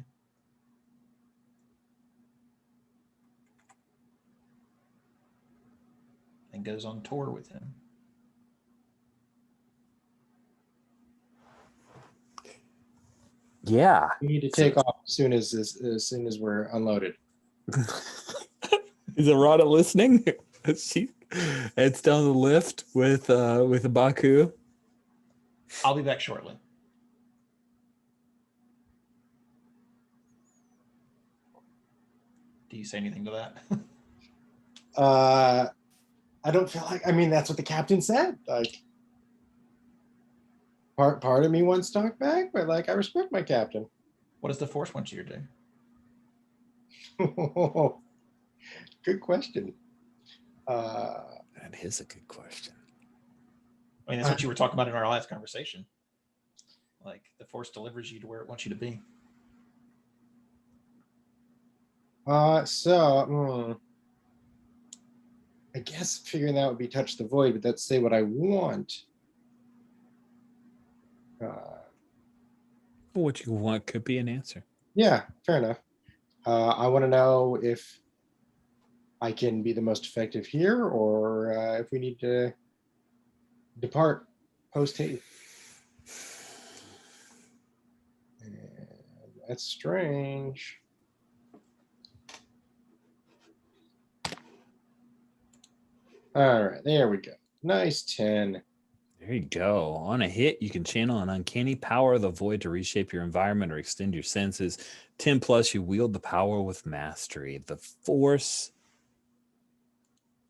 And goes on tour with him. Yeah. We need to take off as soon as we're unloaded. Is Arana listening? She heads down the lift with Baku. I'll be back shortly. Do you say anything to that? I don't feel like. I mean, that's what the captain said. Like, part of me wants to talk back, but like, I respect my captain. What does the Force want you to do? Good question. That is a good question. I mean, that's what you were talking about in our last conversation. Like the Force delivers you to where it wants you to be. I guess figuring that would be touch the void, but that's say what I want. What you want could be an answer. Yeah, fair enough. I want to know if I can be the most effective here, or if we need to depart post haste. That's strange. All right, there we go. Nice 10. There you go. On a hit, you can channel an uncanny power of the void to reshape your environment or extend your senses. 10 plus, you wield the power with mastery. The Force,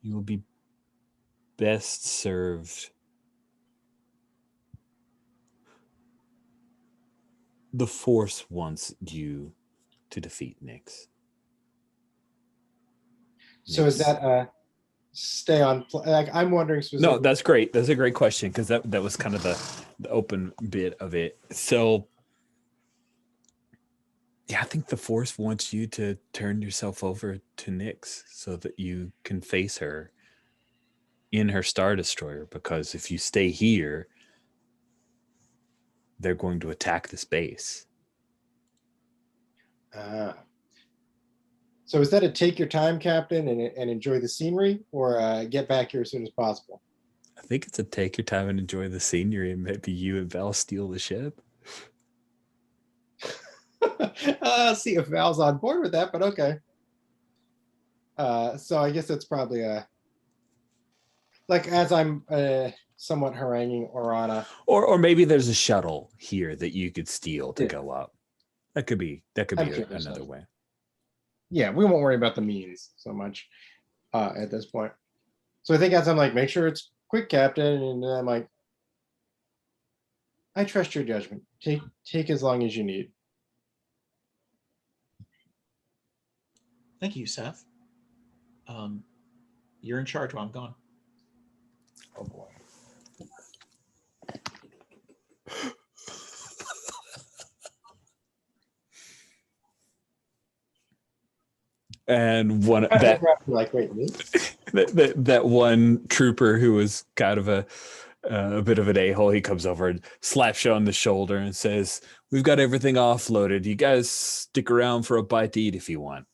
you will be best served. The Force wants you to defeat Nyx. So is that stay on? Like, I'm wondering specifically. No, that's great. That's a great question because that was kind of the open bit of it. So yeah, I think the Force wants you to turn yourself over to Nyx so that you can face her in her Star Destroyer, because if you stay here, they're going to attack this base. So is that a take your time, Captain, and enjoy the scenery, or get back here as soon as possible? I think it's a take your time and enjoy the scenery, and maybe you and Val steal the ship. See if Val's on board with that, but okay. So I guess that's probably like as I'm somewhat haranguing Orana. Or maybe there's a shuttle here that you could steal to go up. That could be I'm sure there's another some. way. Yeah, we won't worry about the means so much at this point. So I think as I'm like, make sure it's quick, Captain, and then I'm like, I trust your judgment. Take as long as you need. Thank you, Seth. You're in charge while I'm gone. Oh boy. And one that like, wait, me? that one trooper who was kind of a bit of an a-hole, he comes over and slaps you on the shoulder and says, "We've got everything offloaded. You guys stick around for a bite to eat if you want."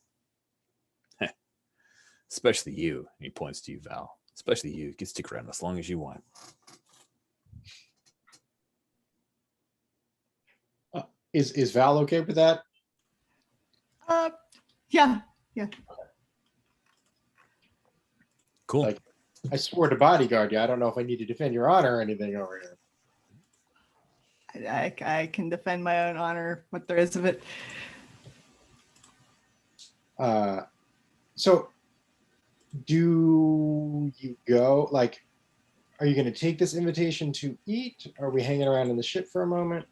Especially you. He points to you, Val. Especially you. You can stick around as long as you want. Is Val okay with that? Yeah. Cool. Like, I swore to bodyguard you. I don't know if I need to defend your honor or anything over here. I can defend my own honor, what there is of it. So do you go? Like, are you going to take this invitation to eat? Are we hanging around in the ship for a moment?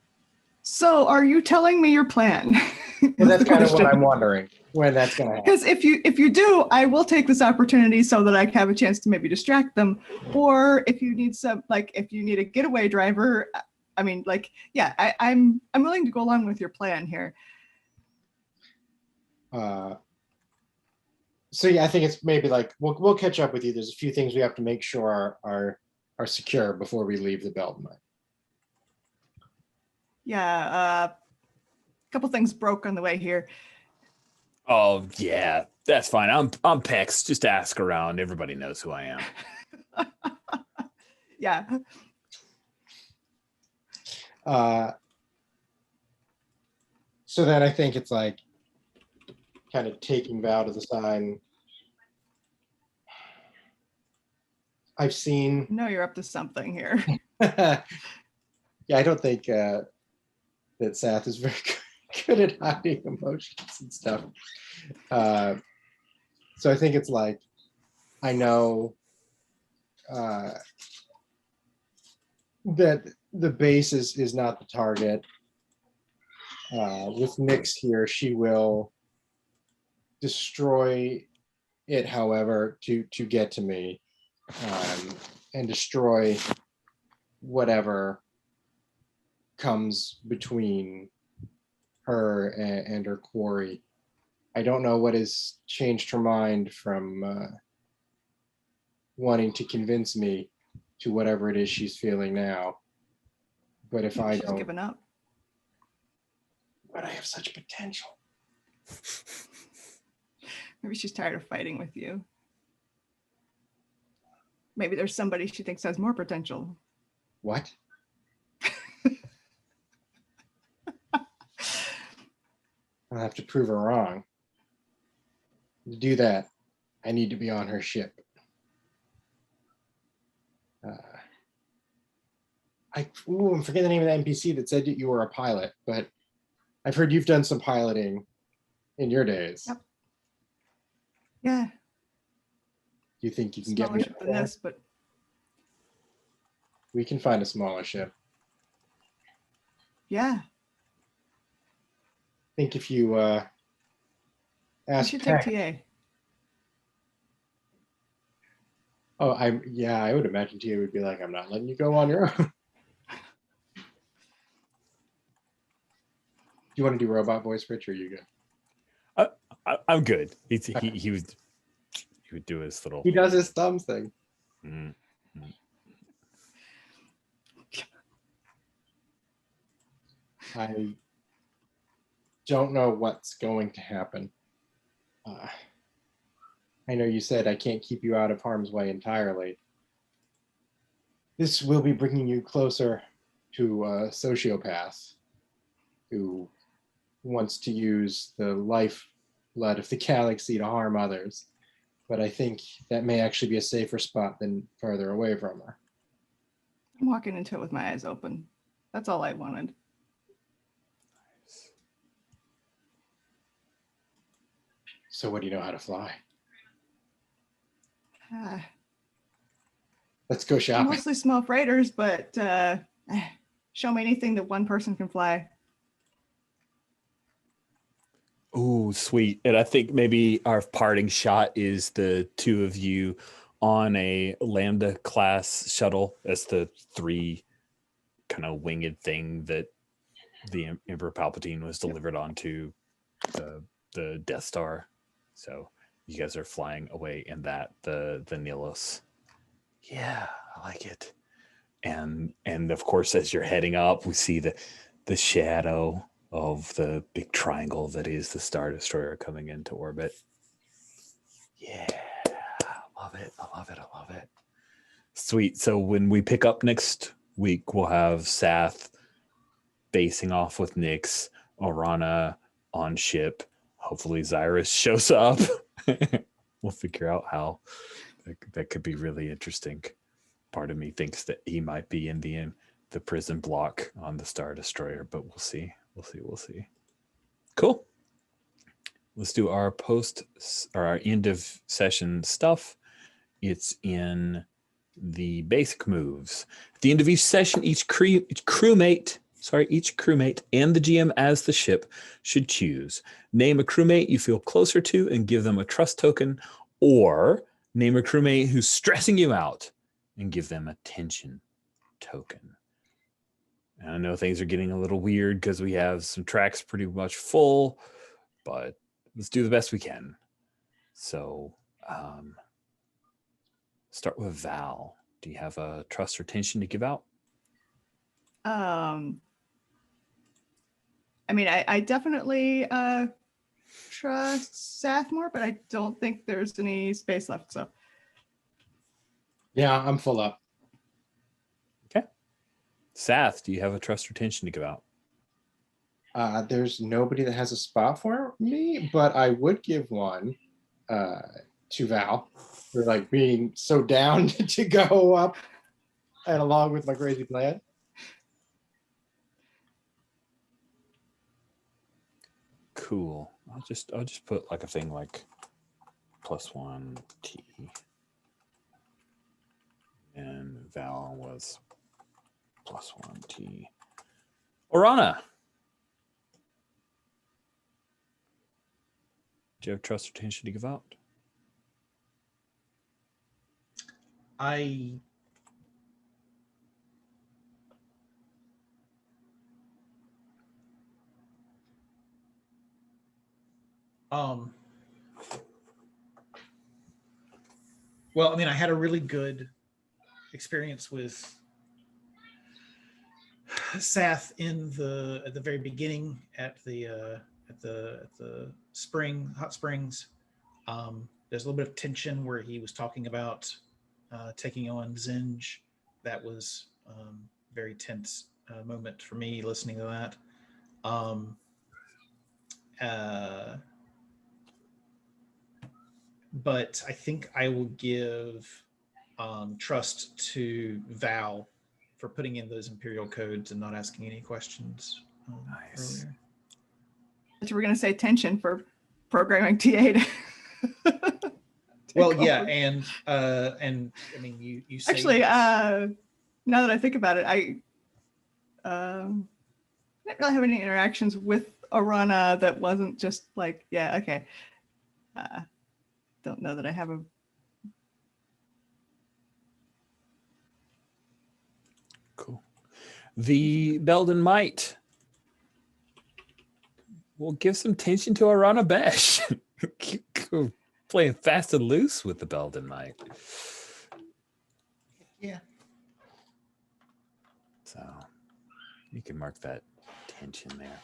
So, are you telling me your plan? Well, that's kind of what I'm wondering when that's going to happen. Because if you do, I will take this opportunity so that I have a chance to maybe distract them. Or if you need if you need a getaway driver, I mean, like, yeah, I'm willing to go along with your plan here. So yeah, I think it's maybe like we'll catch up with you. There's a few things we have to make sure are secure before we leave the Belden Mine. Yeah, a couple things broke on the way here. Oh yeah, that's fine. I'm Pex. Just ask around. Everybody knows who I am. Yeah. So then I think it's like kind of taking Val to the side. I've seen. No, you're up to something here. Yeah, I don't think that Sath is very good at hiding emotions and stuff. So I think it's like, I know that the base is not the target. With Nyx here, she will destroy it, however, to get to me, and destroy whatever comes between her and her quarry. I don't know what has changed her mind from wanting to convince me to whatever it is she's feeling now. But if I She's don't, given up. but I have such potential. Maybe she's tired of fighting with you. Maybe there's somebody she thinks has more potential. What? I'll have to prove her wrong. To do that, I need to be on her ship. I'm forgetting the name of the NPC that said that you were a pilot, but I've heard you've done some piloting in your days. Yep. Yeah. Do you think you can get Smaller me ship up than there? this, but We can find a smaller ship. yeah. I think if you You ask should take Peck, TA. I would imagine TA would be like, I'm not letting you go on your own. Do you want to do robot voice, Rich, or are you good? I'm good. He would do his little. He does his thumbs thing. Mm. I don't know what's going to happen. I know you said I can't keep you out of harm's way entirely. This will be bringing you closer to a sociopath who wants to use the lifeblood of the galaxy to harm others. But I think that may actually be a safer spot than further away from her. I'm walking into it with my eyes open. That's all I wanted. So what do you know how to fly? Let's go shopping. Mostly small freighters, but show me anything that one person can fly. Oh, sweet. And I think maybe our parting shot is the two of you on a Lambda class shuttle as the three kind of winged thing that the Emperor Palpatine was delivered onto the Death Star. So you guys are flying away in that, the Nihilus. Yeah, I like it. And of course, as you're heading up, we see the shadow of the big triangle that is the Star Destroyer coming into orbit. Yeah, I love it. I love it. I love it. Sweet. So when we pick up next week, we'll have Sath facing off with Nyx, Orana on ship. Hopefully Zyrus shows up. We'll figure out how. That could be really interesting. Part of me thinks that he might be in the prison block on the Star Destroyer, but we'll see. We'll see. Cool. Let's do our our end of session stuff. It's in the basic moves. At the end of each session, each crewmate and the GM as the ship should choose. Name a crewmate you feel closer to and give them a trust token, or name a crewmate who's stressing you out and give them a tension token. And I know things are getting a little weird because we have some tracks pretty much full, but let's do the best we can. So start with Val. Do you have a trust or tension to give out? I mean, I definitely trust Seth more, but I don't think there's any space left. So Yeah, I'm full up. Okay. Sath, do you have a trust or tension to give out? There's nobody that has a spot for me, but I would give one to Val for like being so down to go up and along with my crazy plan. Cool. I'll just put like a thing like +1 T. And Val was +1 T. Orana. Do you have trust or tension to give out? Well, I mean, I had a really good experience with Sath at the very beginning at the hot springs. There's a little bit of tension where he was talking about taking on Zinj. That was very tense moment for me listening to that. But I think I will give trust to Val for putting in those Imperial codes and not asking any questions earlier. but you were going to say tension for programming TA to Well, take yeah, over. and I mean, you say Actually, yes. now that I think about it, I didn't really have any interactions with Orana that wasn't just like, yeah, okay. Don't know that I have a. Cool. The Belden Might. We'll give some tension to Arana Besh. Playing fast and loose with the Belden Might. Yeah. So you can mark that tension there.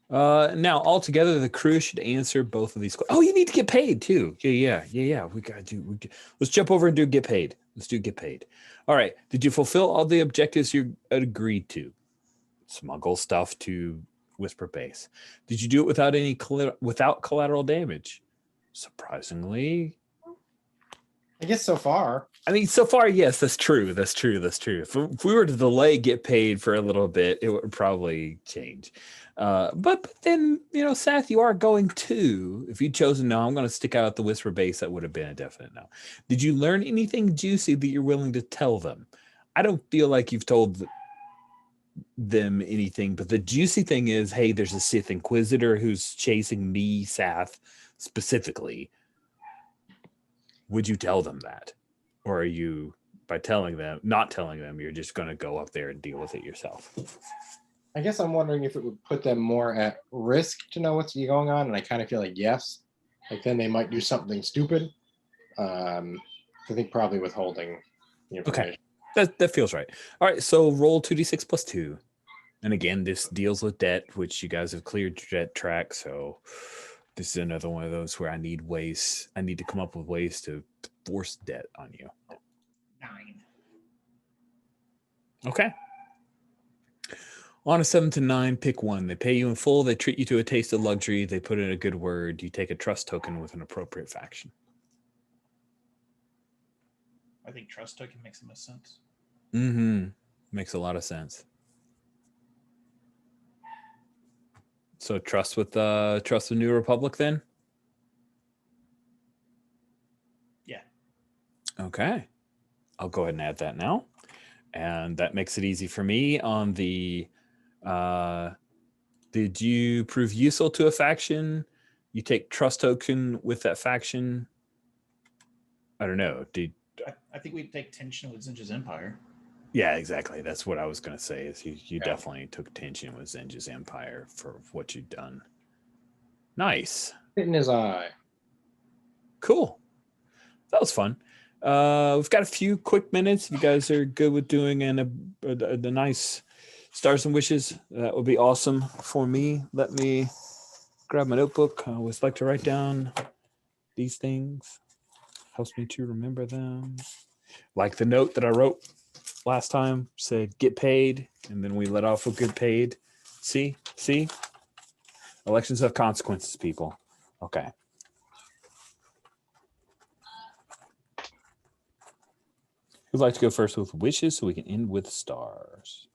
Now, altogether, the crew should answer both of these. Oh, you need to get paid too. Yeah. We gotta do. Let's jump over and do get paid. Let's do get paid. All right. Did you fulfill all the objectives you agreed to? Smuggle stuff to Whisper Base. Did you do it without collateral damage? Surprisingly, I guess so far. I mean, so far, yes, that's true. If we were to delay get paid for a little bit, it would probably change. But then, Seth, you are going to, if you'd chosen no, I'm going to stick out at the Whisper Base, that would have been a definite no. Did you learn anything juicy that you're willing to tell them? I don't feel like you've told them anything, but the juicy thing is, hey, there's a Sith Inquisitor who's chasing me, Seth, specifically. Would you tell them that? Or are you, by not telling them, you're just going to go up there and deal with it yourself? I guess I'm wondering if it would put them more at risk to know what's going on, and I kind of feel like yes. Like then they might do something stupid. I think probably withholding the information. Okay, that feels right. All right, so roll 2d6 plus 2. And again, this deals with debt, which you guys have cleared your debt track, so this is another one of those where I need to come up with ways to force debt on you. 9. Okay. On a 7 to 9, pick one. They pay you in full. They treat you to a taste of luxury. They put in a good word. You take a trust token with an appropriate faction. I think trust token makes the most sense. Mm-hmm. Makes a lot of sense. So trust with New Republic then. Yeah. Okay, I'll go ahead and add that now, and that makes it easy for me on the. Did you prove useful to a faction? You take trust token with that faction. I don't know. I think we'd take tension with Zinja's Empire. Yeah, exactly. That's what I was going to say. Is you Yeah. definitely took tension with Zenja's Empire for what you've done. Nice. Hit in his eye. Cool. That was fun. We've got a few quick minutes. If you guys are good with doing the nice stars and wishes, that would be awesome for me. Let me grab my notebook. I always like to write down these things. Helps me to remember them. Like the note that I wrote last time said, get paid. And then we let off with good paid. See? Elections have consequences, people. Okay. Who'd like to go first with wishes so we can end with stars?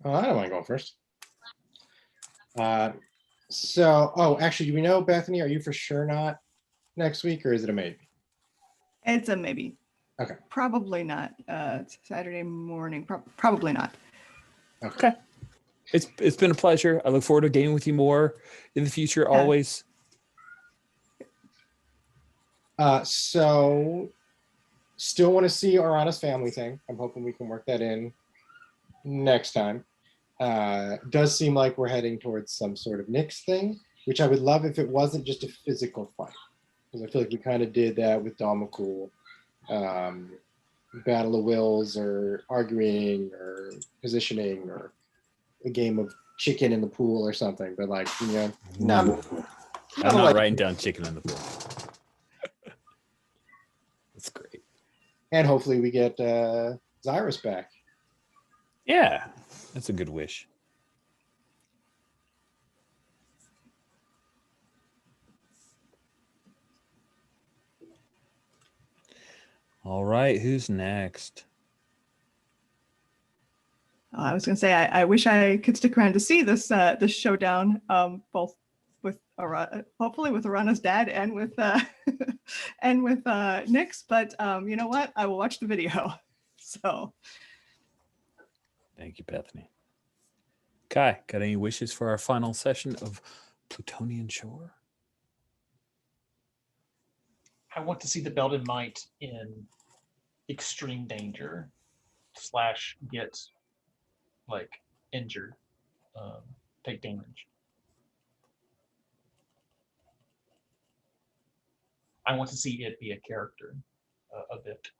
Oh, I don't want to go first. Actually, do we know, Bethany, are you for sure not next week, or is it a maybe? It's a maybe. Okay. Probably not. It's Saturday morning. Probably not. Okay. It's been a pleasure. I look forward to gaming with you more in the future, always. So still want to see Arana's family thing. I'm hoping we can work that in next time. Does seem like we're heading towards some sort of Nyx thing, which I would love if it wasn't just a physical fight. Because I feel like we kind of did that with Domakul. Battle of wills, or arguing, or positioning, or a game of chicken in the pool or something. But like, I'm not writing down chicken in the pool. That's great. And hopefully we get Zyrus back. Yeah, that's a good wish. All right, who's next? I was going to say, I wish I could stick around to see this showdown, both with hopefully with Arana's dad and with and with Nyx. But you know what? I will watch the video. So. Thank you, Bethany. Kai, got any wishes for our final session of Plutonian Shore? I want to see the Belden Might in extreme danger / get like injured, take damage. I want to see it be a character a bit.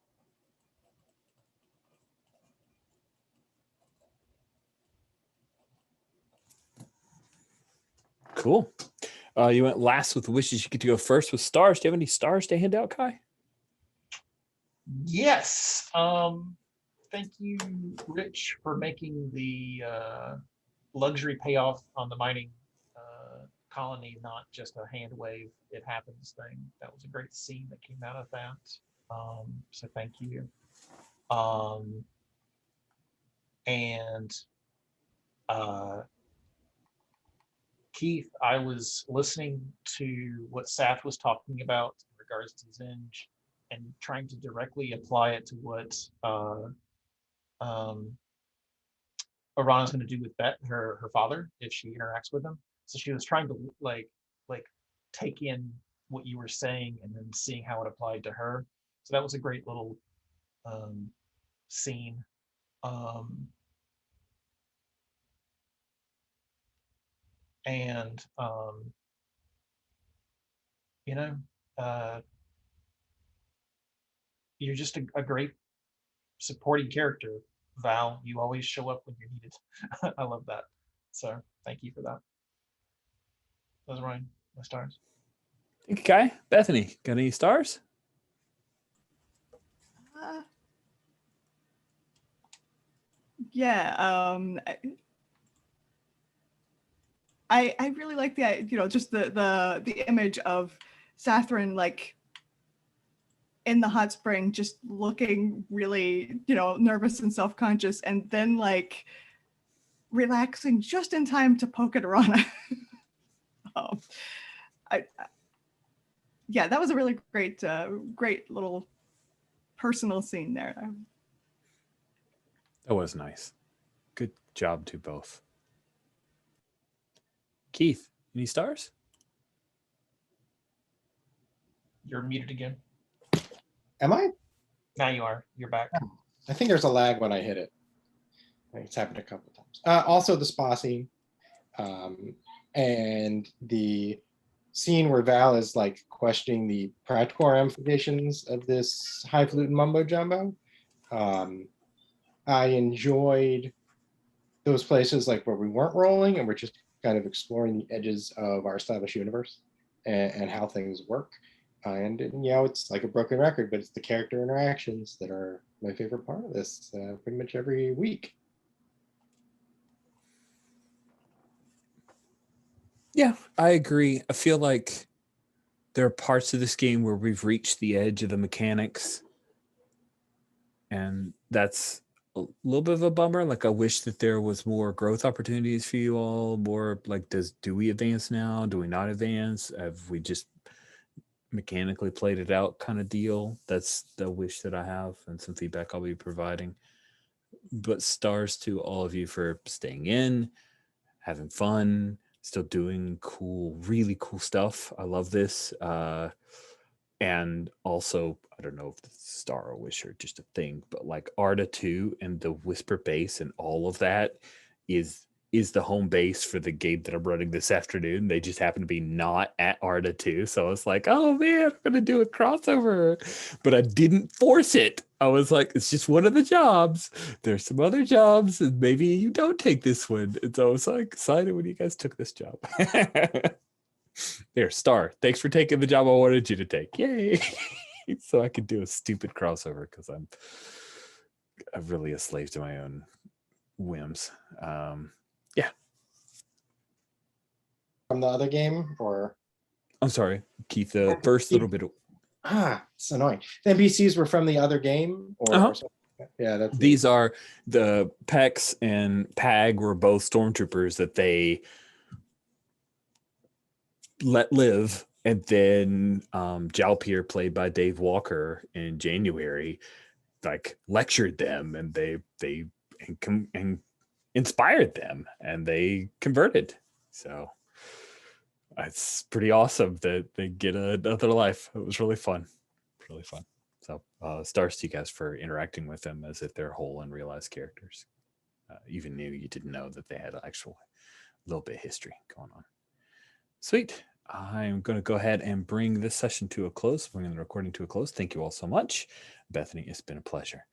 Cool. You went last with wishes. You get to go first with stars. Do you have any stars to hand out, Kai? Yes. Thank you, Rich, for making the luxury payoff on the mining colony not just a hand wave, it happens thing. That was a great scene that came out of that. So thank you. Keith, I was listening to what Sath was talking about in regards to Zinj and trying to directly apply it to what Arana's going to do with her father if she interacts with him. So she was trying to like take in what you were saying and then seeing how it applied to her. So that was a great little scene. You're just a great supporting character, Val. You always show up when you're needed. I love that. So thank you for that. Those are my stars. Thank you, Kai. Bethany, got any stars? Yeah. I really like the just the image of Sathrin like in the hot spring, just looking really nervous and self-conscious, and then like relaxing just in time to poke at Rana. Yeah, that was a really great, great little personal scene there. That was nice. Good job to both. Keith, any stars? You're muted again. Am I? Now you are. You're back. I think there's a lag when I hit it. I think it's happened a couple of times. Also, the spa scene and the scene where Val is like questioning the practical ramifications of this highfalutin mumbo jumbo. I enjoyed those places like where we weren't rolling and we're just kind of exploring the edges of our established universe and how things work. And you know, it's like a broken record, but it's the character interactions that are my favorite part of this pretty much every week. Yeah, I agree. I feel like there are parts of this game where we've reached the edge of the mechanics, and that's a little bit of a bummer. Like, I wish that there was more growth opportunities for you all, more like, do we advance now? Do we not advance? Have we just mechanically played it out kind of deal? That's the wish that I have, and some feedback I'll be providing. But stars to all of you for staying in, having fun, still doing cool, really cool stuff. I love this. And also, I don't know if the star or wish are just a thing, but like Arda 2 and the Whisper base and all of that is the home base for the game that I'm running this afternoon. They just happen to be not at Arda 2. So I was like, oh man, I'm gonna do a crossover. But I didn't force it. I was like, it's just one of the jobs. There's some other jobs, and maybe you don't take this one. And so I was like excited when you guys took this job. There, Star, thanks for taking the job I wanted you to take. Yay. So I could do a stupid crossover because I'm really a slave to my own whims. Yeah. From the other game, or I'm sorry, Keith, the first little bit of it's annoying. The NPCs were from the other game, or something like that. Yeah, that's these are the Pex and Pag were both stormtroopers that they let live, and then Jalpier, played by Dave Walker in January, like lectured them, and they and inspired them, and they converted. So it's pretty awesome that they get another life. It was really fun. So stars to you guys for interacting with them as if they're whole and realized characters. Even knew you didn't know that they had actual little bit of history going on. Sweet. I'm going to go ahead and bring this session to a close, bringing the recording to a close. Thank you all so much. Bethany, it's been a pleasure.